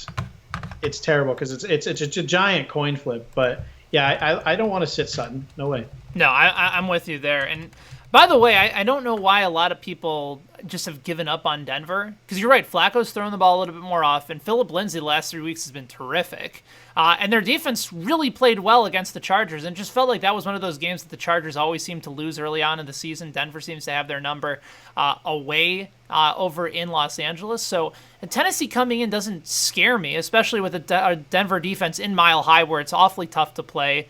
it's terrible because it's a giant coin flip. But yeah, I don't want to sit Sutton. No way. No, I'm with you there. And by the way, I don't know why a lot of people just have given up on Denver. Because you're right, Flacco's throwing the ball a little bit more often. Phillip Lindsay the last 3 weeks has been terrific. And their defense really played well against the Chargers. And just felt like that was one of those games that the Chargers always seem to lose early on in the season. Denver seems to have their number away over in Los Angeles. So Tennessee coming in doesn't scare me, especially with a Denver defense in Mile High where it's awfully tough to play.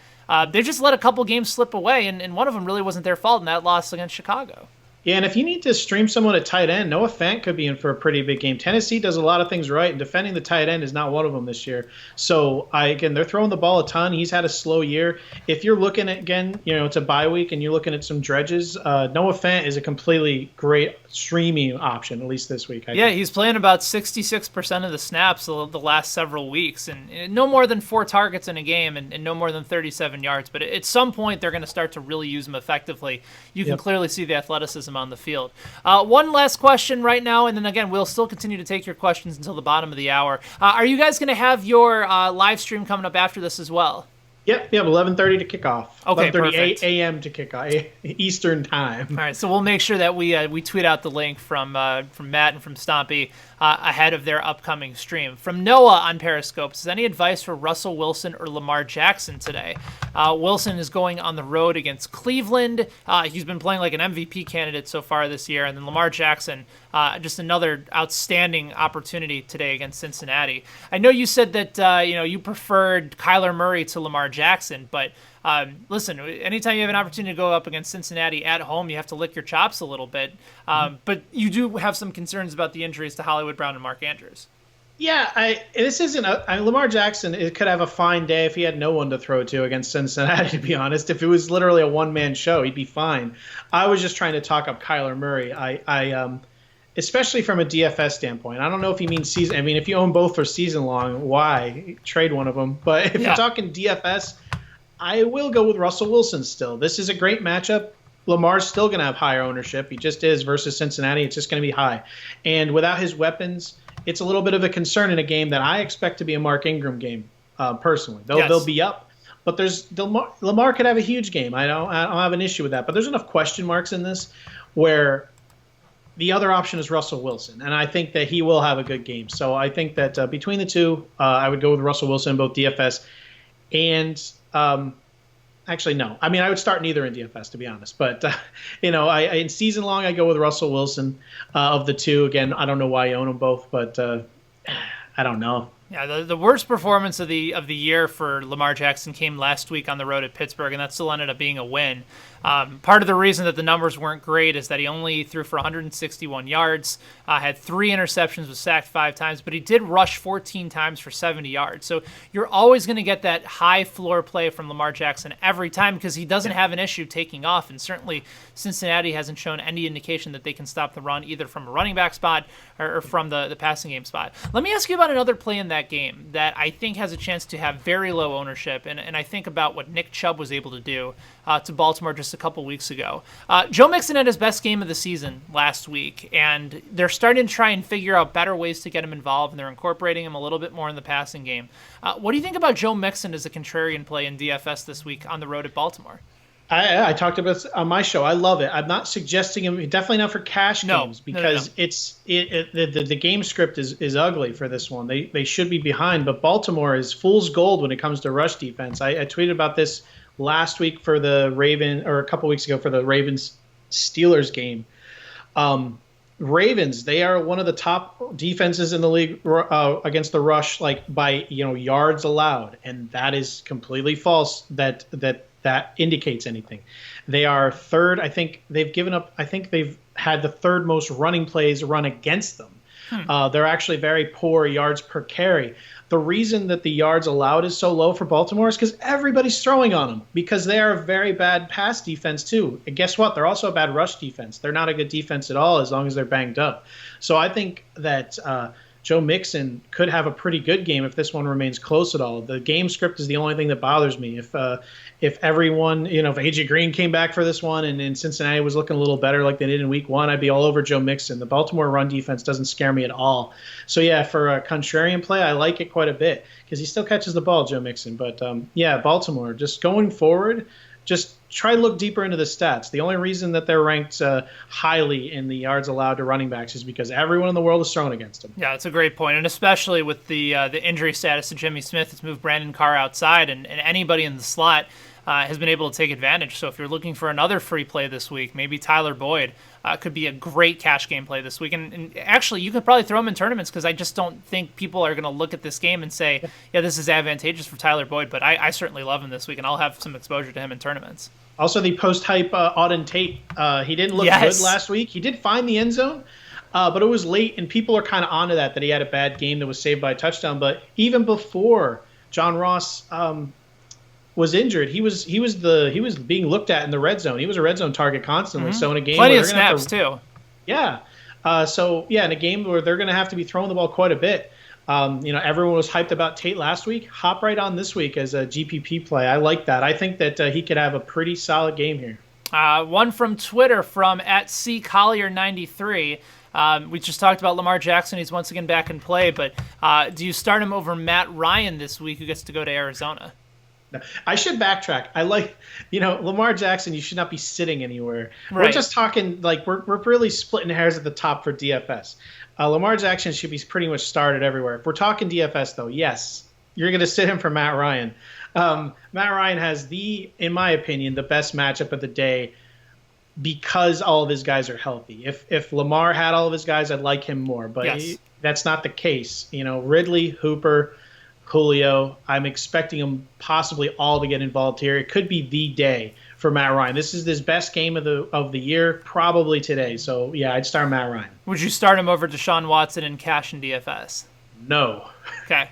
They just let a couple games slip away, and one of them really wasn't their fault in that loss against Chicago. Yeah, and if you need to stream someone at tight end, Noah Fant could be in for a pretty big game. Tennessee does a lot of things right, and defending the tight end is not one of them this year. So, again, they're throwing the ball a ton. He's had a slow year. If you're looking at, again, it's a bye week, and you're looking at some dredges, Noah Fant is a completely great streaming option, at least this week. I think. He's playing about 66% of the snaps the last several weeks, and no more than 4 targets in a game and no more than 37 yards. But at some point, they're going to start to really use him effectively. You can clearly see the athleticism on the field. One last question right now, and then again, we'll still continue to take your questions until the bottom of the hour. Are you guys going to have your live stream coming up after this as well? Yep, 11:30 to kick off. Okay, 11:30 a.m. to kick off, Eastern time. All right, so we'll make sure that we tweet out the link from Matt and from Stompy ahead of their upcoming stream. From Noah on Periscope, is any advice for Russell Wilson or Lamar Jackson today? Wilson is going on the road against Cleveland. He's been playing like an MVP candidate so far this year, and then Lamar Jackson, just another outstanding opportunity today against Cincinnati. I know you said that you preferred Kyler Murray to Lamar Jackson, but listen, anytime you have an opportunity to go up against Cincinnati at home, you have to lick your chops a little bit. But you do have some concerns about the injuries to Hollywood Brown and Mark Andrews. Yeah, this isn't Lamar Jackson. It could have a fine day if he had no one to throw to against Cincinnati. To be honest, if it was literally a one-man show, he'd be fine. I was just trying to talk up Kyler Murray. I especially from a DFS standpoint. I don't know if he means season. I mean, if you own both for season long, why trade one of them? But if you're talking DFS, I will go with Russell Wilson still. This is a great matchup. Lamar's still going to have higher ownership. He just is versus Cincinnati. It's just going to be high. And without his weapons, it's a little bit of a concern in a game that I expect to be a Mark Ingram game, personally. They'll be up. But Lamar could have a huge game. I don't have an issue with that. But there's enough question marks in this where the other option is Russell Wilson, and I think that he will have a good game. So I think that between the two, I would go with Russell Wilson in both DFS and actually no. I mean, I would start neither in DFS, to be honest. But in season long, I go with Russell Wilson of the two. Again, I don't know why you own them both, but I don't know. Yeah, the worst performance of the year for Lamar Jackson came last week on the road at Pittsburgh, and that still ended up being a win. Part of the reason that the numbers weren't great is that he only threw for 161 yards, had 3 interceptions, was sacked 5 times, but he did rush 14 times for 70 yards. So you're always going to get that high floor play from Lamar Jackson every time because he doesn't have an issue taking off, and certainly Cincinnati hasn't shown any indication that they can stop the run either from a running back spot or from the passing game spot. Let me ask you about another play in that that game that I think has a chance to have very low ownership, and I think about what Nick Chubb was able to do to Baltimore just a couple weeks ago. Joe Mixon had his best game of the season last week, and they're starting to try and figure out better ways to get him involved, and they're incorporating him a little bit more in the passing game. What do you think about Joe Mixon as a contrarian play in DFS this week on the road at Baltimore? I talked about this on my show. I love it. I'm not suggesting him, definitely not for cash games, because no. the game script is ugly for this one. They should be behind, but Baltimore is fool's gold when it comes to rush defense. I tweeted about this last week for the a couple weeks ago for the Ravens Steelers game. Ravens, they are one of the top defenses in the league against the rush, like by yards allowed, and that is completely false. That indicates anything. They are third. I think they've had the third most running plays run against them. They're actually very poor yards per carry. The reason that the yards allowed is so low for Baltimore is because everybody's throwing on them, because they are a very bad pass defense too. And guess what? They're also a bad rush defense. They're not a good defense at all as long as they're banged up. So I think that Joe Mixon could have a pretty good game if this one remains close at all. The game script is the only thing that bothers me. If everyone, if AJ Green came back for this one and Cincinnati was looking a little better like they did in week one, I'd be all over Joe Mixon. The Baltimore run defense doesn't scare me at all. So yeah, for a contrarian play, I like it quite a bit because he still catches the ball, Joe Mixon. But yeah, Baltimore, just going forward, just try to look deeper into the stats. The only reason that they're ranked highly in the yards allowed to running backs is because everyone in the world is throwing against them. Yeah, that's a great point, and especially with the injury status of Jimmy Smith, it's moved Brandon Carr outside, and anybody in the slot has been able to take advantage. So if you're looking for another free play this week, maybe Tyler Boyd could be a great cash game play this week. And actually, you could probably throw him in tournaments because I just don't think people are going to look at this game and say, yeah, this is advantageous for Tyler Boyd. But I certainly love him this week, and I'll have some exposure to him in tournaments. Also, the post-hype Auden Tate, he didn't look good last week. He did find the end zone, but it was late, and people are kind of onto that he had a bad game that was saved by a touchdown. But even before John Ross was injured, he was being looked at in the red zone. He was a red zone target constantly. So in a game, plenty of snaps too. Yeah. In a game where they're going to have to be throwing the ball quite a bit. Everyone was hyped about Tate last week. Hop right on this week as a GPP play. I like that. I think that he could have a pretty solid game here. One from Twitter from @CCollier93. We just talked about Lamar Jackson. He's once again back in play, but do you start him over Matt Ryan this week, who gets to go to Arizona? No, I should backtrack. I like, Lamar Jackson, you should not be sitting anywhere. Right. We're just talking, we're really splitting hairs at the top for DFS. Lamar Jackson should be pretty much started everywhere. If we're talking DFS, though, yes, you're going to sit him for Matt Ryan. Matt Ryan has in my opinion, the best matchup of the day because all of his guys are healthy. If Lamar had all of his guys, I'd like him more, but that's not the case. Ridley, Hooper, Julio, I'm expecting them possibly all to get involved here. It could be the day for Matt Ryan. This is his best game of the year, probably today. So, yeah, I'd start Matt Ryan. Would you start him over Deshaun Watson in cash and DFS? No. Okay.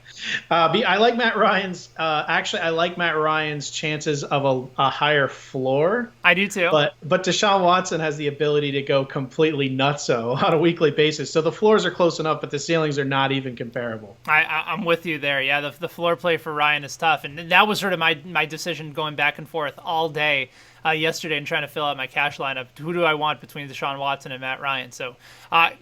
I like Matt Ryan's. I like Matt Ryan's chances of a higher floor. I do too. But Deshaun Watson has the ability to go completely nutso on a weekly basis. So the floors are close enough, but the ceilings are not even comparable. I'm with you there. Yeah, the floor play for Ryan is tough, and that was sort of my decision going back and forth all day yesterday and trying to fill out my cash lineup. Who do I want between Deshaun Watson and Matt Ryan? So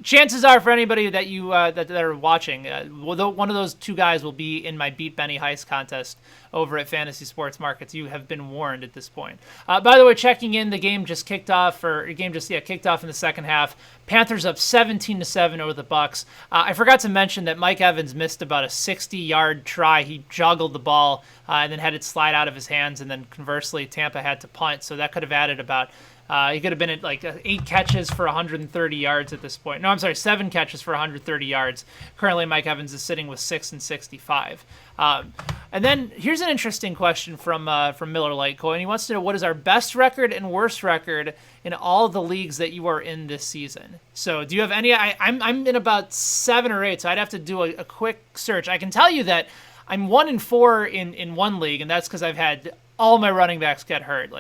chances are for anybody that you that are watching, one of those two guys will be in my Beat Benny Heist contest over at Fantasy Sports Markets. You have been warned at this point. By the way, checking in, the game just kicked off, kicked off in the second half. Panthers up 17-7 over the Bucks. I forgot to mention that Mike Evans missed about a 60-yard try. He joggled the ball and then had it slide out of his hands, and then conversely, Tampa had to punt, so that could have added about he could have been at 8 catches for 130 yards at this point. No, I'm sorry, 7 catches for 130 yards. Currently, Mike Evans is sitting with 6 and 65. And then here's an interesting question from Miller Litecoin. He wants to know, what is our best record and worst record in all the leagues that you are in this season? So do you have any? I'm in about 7 or 8, so I'd have to do a quick search. I can tell you that I'm 1-4 in one league, and that's because I've had all my running backs get hurt.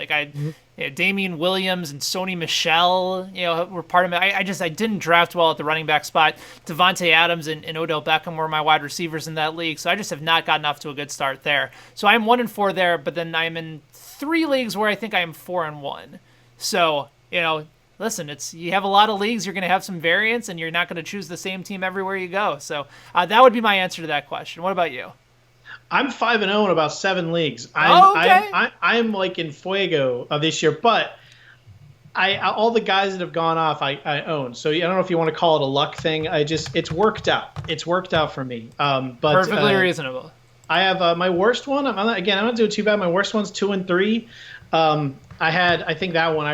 Damian Williams and Sony Michel, were part of it. I didn't draft well at the running back spot. Devontae Adams and Odell Beckham were my wide receivers in that league, so I just have not gotten off to a good start there. So I'm 1-4 there, but then I'm in 3 leagues where I think I am 4-1. So, listen, you have a lot of leagues, you're going to have some variance, and you're not going to choose the same team everywhere you go. So that would be my answer to that question. What about you? I'm 5-0 in about 7 leagues. I'm like in fuego this year, but all the guys that have gone off, I own. So I don't know if you want to call it a luck thing. It's worked out. It's worked out for me. But perfectly reasonable. I have my worst one. I'm not doing too bad. My worst one's 2-3. I think that one I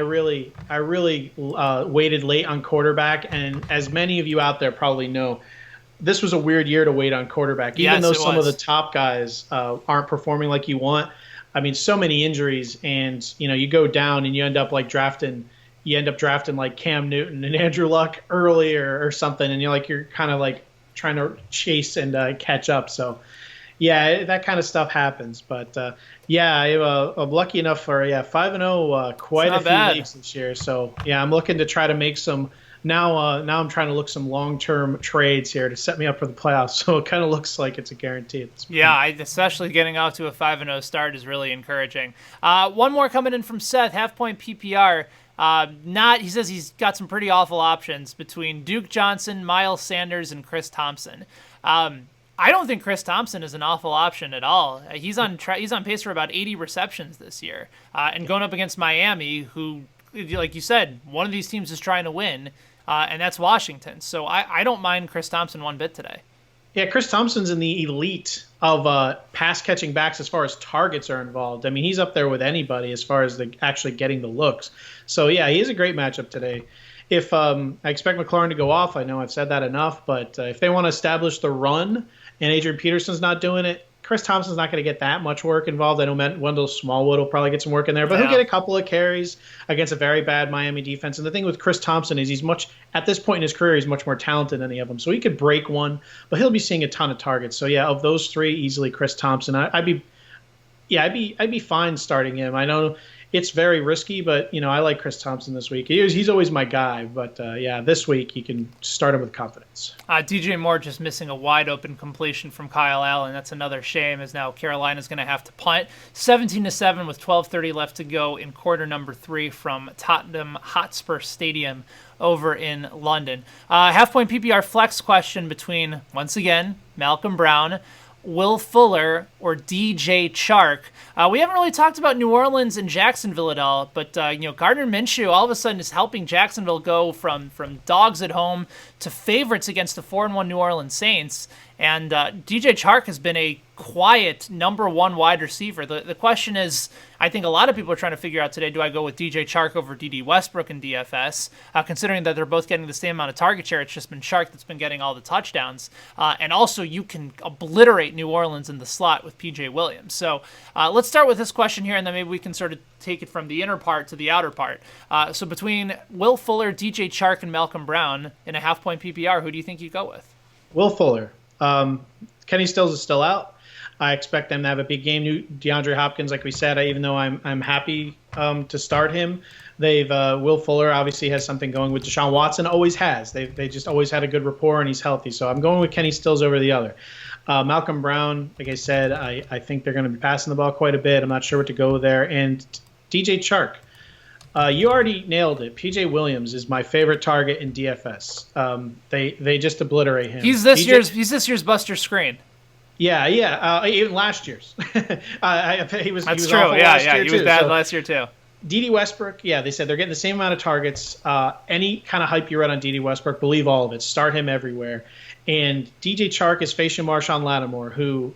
really waited late on quarterback, and as many of you out there probably know, this was a weird year to wait on quarterback. Even though some of the top guys aren't performing like you want. I mean, so many injuries, and you go down and you end up drafting like Cam Newton and Andrew Luck early or something, and you're kind of like trying to chase and catch up. So yeah, that kind of stuff happens. But I'm lucky enough for 5-0, quite a few leagues this year. So yeah, I'm looking to try to make some. Now I'm trying to look some long-term trades here to set me up for the playoffs. So it kind of looks like it's a guarantee at this point. Yeah, especially getting off to a 5-0 start is really encouraging. One more coming in from Seth, half-point PPR. He says he's got some pretty awful options between Duke Johnson, Miles Sanders, and Chris Thompson. I don't think Chris Thompson is an awful option at all. He's on pace for about 80 receptions this year, and going up against Miami, who, like you said, one of these teams is trying to win. And that's Washington. So I don't mind Chris Thompson one bit today. Yeah, Chris Thompson's in the elite of pass-catching backs as far as targets are involved. I mean, he's up there with anybody as far as actually getting the looks. So, yeah, he is a great matchup today. If I expect McLaurin to go off, I know I've said that enough, but if they want to establish the run and Adrian Peterson's not doing it, Chris Thompson's not going to get that much work involved. I know Wendell Smallwood will probably get some work in there, but he'll get a couple of carries against a very bad Miami defense. And the thing with Chris Thompson is at this point in his career, he's much more talented than any of them. So he could break one, but he'll be seeing a ton of targets. So yeah, of those 3, easily Chris Thompson. I'd be fine starting him. I know it's very risky, but I like Chris Thompson this week. He's always my guy, but this week you can start him with confidence. DJ Moore just missing a wide open completion from Kyle Allen. That's another shame, as now Carolina's going to have to punt. 17-7 with 12:30 left to go in quarter number 3 from Tottenham Hotspur Stadium over in London. Half-point PPR flex question between, once again, Malcolm Brown, Will Fuller, or DJ Chark. We haven't really talked about New Orleans and Jacksonville at all, but Gardner Minshew all of a sudden is helping Jacksonville go from dogs at home to favorites against the 4-1 New Orleans Saints. And DJ Chark has been a quiet number 1 wide receiver. The question is, I think a lot of people are trying to figure out today, do I go with DJ Chark over DD Westbrook in DFS? Considering that they're both getting the same amount of target share, it's just been Chark that's been getting all the touchdowns. And also, you can obliterate New Orleans in the slot with PJ Williams. So let's start with this question here, and then maybe we can sort of take it from the inner part to the outer part. So between Will Fuller, DJ Chark, and Malcolm Brown in a half-point PPR, who do you think you go with? Will Fuller. Kenny Stills is still out. I expect them to have a big game. DeAndre Hopkins, like we said, even though I'm happy to start him, Will Fuller obviously has something going with Deshaun Watson. Always has. They just always had a good rapport, and he's healthy. So I'm going with Kenny Stills over the other. Malcolm Brown, like I said, I think they're going to be passing the ball quite a bit. I'm not sure what to go there. And DJ Chark. You already nailed it. PJ Williams is my favorite target in DFS. They just obliterate him. He's this year's Buster Screen. Yeah. Even last year's. He was. That's he was true. Yeah. He was bad last year too. DD Westbrook. Yeah, they said they're getting the same amount of targets. Any kind of hype you read on DD Westbrook, believe all of it. Start him everywhere. And DJ Chark is facing Marshawn Lattimore, who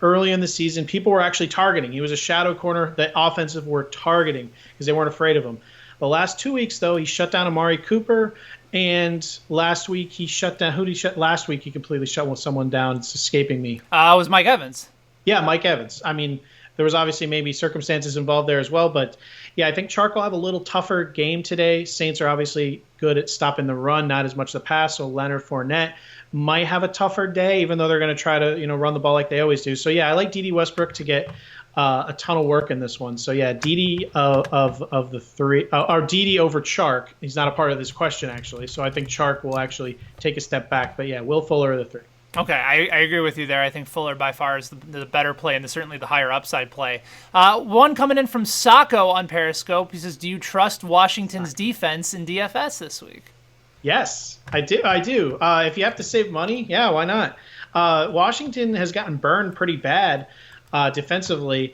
early in the season people were actually targeting. He was a shadow corner that offensive were targeting because they weren't afraid of him. The last 2 weeks, though, he shut down Amari Cooper. And last week he shut down. Who did he shut? Last week he completely shut someone down. It's escaping me. It was Mike Evans. Yeah, Mike Evans. I mean, there was obviously maybe circumstances involved there as well. But yeah, I think Chark will have a little tougher game today. Saints are obviously good at stopping the run, not as much the pass. So Leonard Fournette might have a tougher day, even though they're going to try to run the ball like they always do. So yeah, I like D.D. Westbrook to get a ton of work in this one. So yeah, D.D. Of the three, or D.D. over Chark. He's not a part of this question actually. So I think Chark will actually take a step back. But yeah, Will Fuller are the three. Okay, I agree with you there. I think Fuller by far is the better play and certainly the higher upside play. One coming in from Sacco on Periscope. He says, do you trust Washington's defense in DFS this week? Yes, I do. If you have to save money, yeah, why not? Washington has gotten burned pretty bad defensively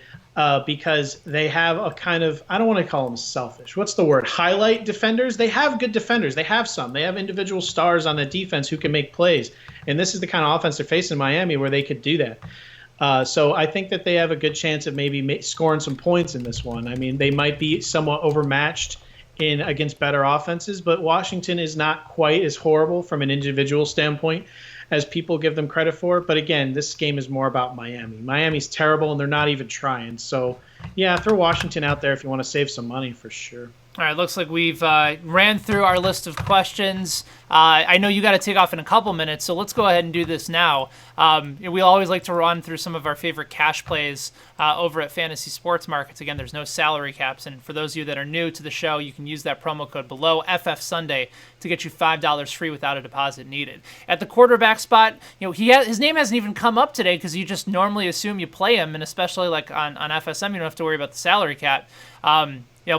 because they have a kind of, I don't want to call them selfish. What's the word? Highlight defenders. They have good defenders. They have some. They have individual stars on the defense who can make plays. And this is the kind of offense they're facing in Miami where they could do that. So I think that they have a good chance of maybe scoring some points in this one. I mean, they might be somewhat overmatched against better offenses, but Washington is not quite as horrible from an individual standpoint as people give them credit for. But again, this game is more about Miami. Miami's terrible, and they're not even trying. So, yeah, throw Washington out there if you want to save some money for sure. All right, looks like we've ran through our list of questions. I know you got to take off in a couple minutes, so let's go ahead and do this now. We always like to run through some of our favorite cash plays over at Fantasy Sports Markets. Again, there's no salary caps, and for those of you that are new to the show, you can use that promo code below, FF Sunday, to get you $5 free without a deposit needed. At the quarterback spot, his name hasn't even come up today because you just normally assume you play him, and especially like on FSM, you don't have to worry about the salary cap.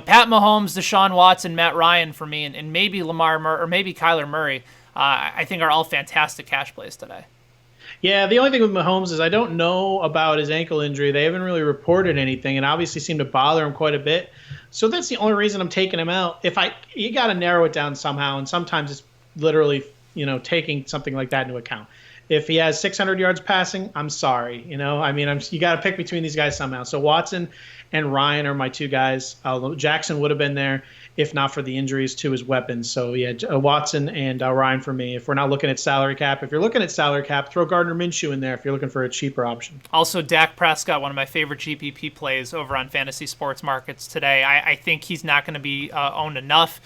Pat Mahomes, Deshaun Watson, Matt Ryan for me, and maybe or maybe Kyler Murray, I think are all fantastic cash plays today. Yeah, the only thing with Mahomes is I don't know about his ankle injury. They haven't really reported anything, and obviously seem to bother him quite a bit. So that's the only reason I'm taking him out. You got to narrow it down somehow, and sometimes it's literally taking something like that into account. If he has 600 yards passing, I'm sorry. You got to pick between these guys somehow. So Watson and Ryan are my two guys. Jackson would have been there if not for the injuries to his weapons. So, yeah, Watson and Ryan for me. If we're not looking at salary cap, if you're looking at salary cap, throw Gardner Minshew in there if you're looking for a cheaper option. Also, Dak Prescott, one of my favorite GPP plays over on Fantasy Sports Markets today. I think he's not going to be owned enough.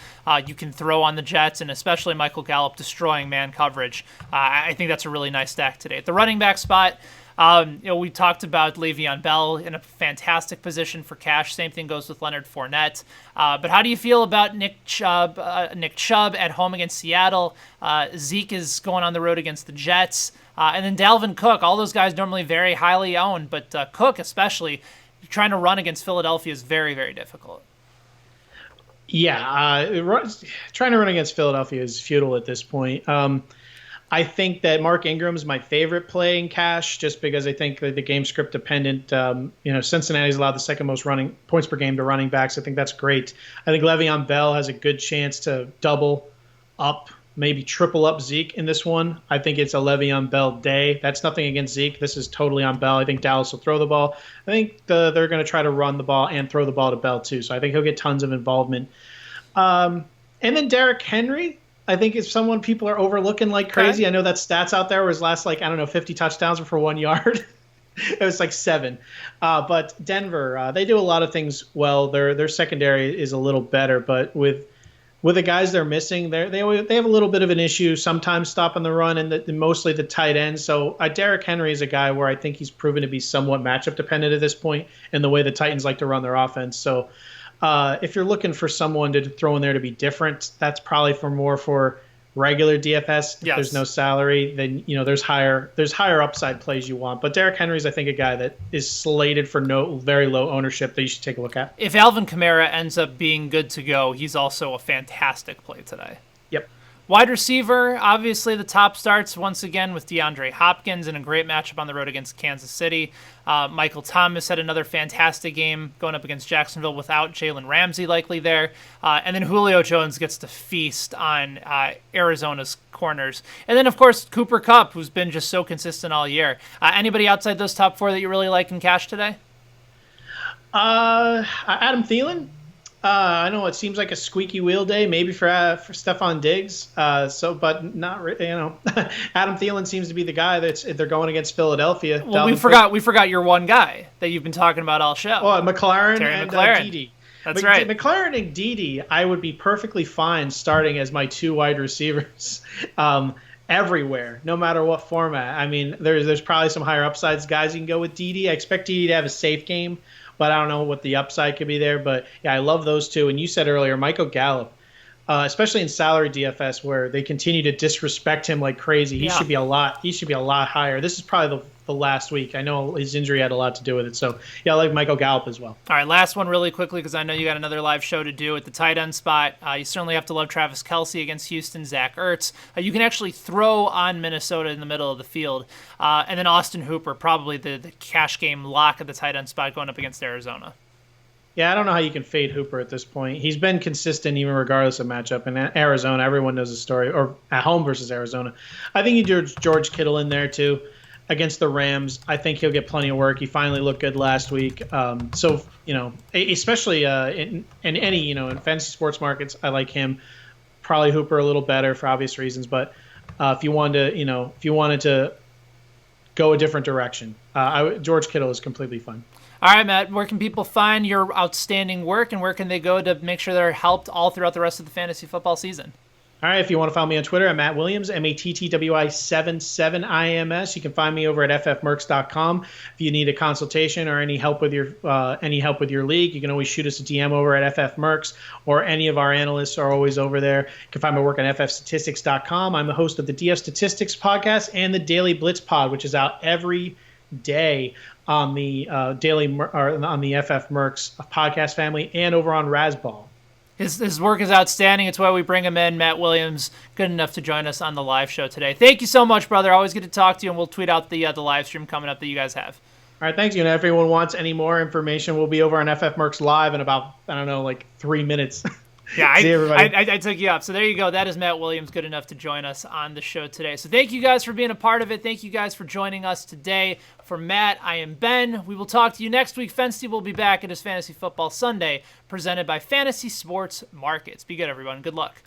You can throw on the Jets, and especially Michael Gallup destroying man coverage. I think that's a really nice stack today. At the running back spot, we talked about Le'Veon Bell in a fantastic position for cash. Same thing goes with Leonard Fournette. But how do you feel about Nick Chubb at home against Seattle? Zeke is going on the road against the Jets. And then Dalvin Cook. All those guys normally very highly owned, but Cook especially, trying to run against Philadelphia is very, very difficult. Yeah, trying to run against Philadelphia is futile at this point. I think that Mark Ingram is my favorite play in cash just because I think that the game's script dependent. Cincinnati's allowed the second most running points per game to running backs. I think that's great. I think Le'Veon Bell has a good chance to double up, maybe triple up Zeke in this one. I think it's a Le'Veon Bell day. That's nothing against Zeke. This is totally on Bell. I think Dallas will throw the ball. I think they're going to try to run the ball and throw the ball to Bell too. So I think he'll get tons of involvement. And then Derrick Henry, I think it's someone people are overlooking like crazy. Okay. I know that stats out there where his last 50 touchdowns were for 1 yard. It was like 7. But Denver, they do a lot of things well. Their secondary is a little better, but with the guys they're missing, they have a little bit of an issue sometimes stopping the run and mostly the tight end. So Derrick Henry is a guy where I think he's proven to be somewhat matchup dependent at this point in the way the Titans like to run their offense. So if you're looking for someone to throw in there to be different, that's probably more for regular DFS. If there's no salary, then there's higher upside plays you want. But Derrick Henry's, I think, a guy that is slated for very low ownership that you should take a look at. If Alvin Kamara ends up being good to go, he's also a fantastic play today. Yep. Wide receiver, obviously the top starts once again with DeAndre Hopkins in a great matchup on the road against Kansas City. Michael Thomas had another fantastic game going up against Jacksonville without Jalen Ramsey likely there. And then Julio Jones gets to feast on Arizona's corners. And then, of course, Cooper Kupp, who's been just so consistent all year. Anybody outside those top 4 that you really like in cash today? Adam Thielen. I know it seems like a squeaky wheel day, maybe for Stephon Diggs. But not Adam Thielen seems to be the guy they're going against Philadelphia. Well, we forgot your one guy that you've been talking about all show. Oh, McLaren Terry and McLaren. Dede. That's right. McLaren and Dede, I would be perfectly fine starting as my 2 wide receivers everywhere, no matter what format. I mean, there's probably some higher upsides guys you can go with Dede. I expect Dede to have a safe game, but I don't know what the upside could be there. But yeah, I love those two. And you said earlier, Michael Gallup, especially in salary DFS where they continue to disrespect him like crazy. He should be a lot. He should be a lot higher. This is probably the last week. I know his injury had a lot to do with it. So yeah, I like Michael Gallup as well. All right, last one really quickly because I know you got another live show to do at the tight end spot. You certainly have to love Travis Kelce against Houston, Zach Ertz. You can actually throw on Minnesota in the middle of the field. And then Austin Hooper, probably the cash game lock at the tight end spot going up against Arizona. Yeah, I don't know how you can fade Hooper at this point. He's been consistent even regardless of matchup. In Arizona, everyone knows the story, or at home versus Arizona. I think you do George Kittle in there too against the Rams. I think he'll get plenty of work. He finally looked good last week. Especially in any, in fantasy sports markets, I like him. Probably Hooper a little better for obvious reasons, but if you wanted to go a different direction, George Kittle is completely fine. All right, Matt, where can people find your outstanding work, and where can they go to make sure they're helped all throughout the rest of the fantasy football season? All right, if you want to follow me on Twitter, I'm Matt Williams, MATTWI77IMS. You can find me over at ffmerks.com. If you need a consultation or any help with your league, you can always shoot us a DM over at ffmerks, or any of our analysts are always over there. You can find my work on ffstatistics.com. I'm the host of the DF Statistics podcast and the Daily Blitz Pod, which is out every day on the on the FF Mercs podcast family and over on Razzball. His work is outstanding. It's why we bring him in. Matt Williams, good enough to join us on the live show today. Thank you so much, brother. Always good to talk to you, and we'll tweet out the live stream coming up that you guys have. All right, thanks. And if everyone wants any more information, we'll be over on FF Mercs Live in about, 3 minutes. Yeah, See everybody. I took you up. So there you go. That is Matt Williams, good enough to join us on the show today. So thank you guys for being a part of it. Thank you guys for joining us today. For Matt, I am Ben. We will talk to you next week. Fensty will be back at his Fantasy Football Sunday, presented by Fantasy Sports Markets. Be good, everyone. Good luck.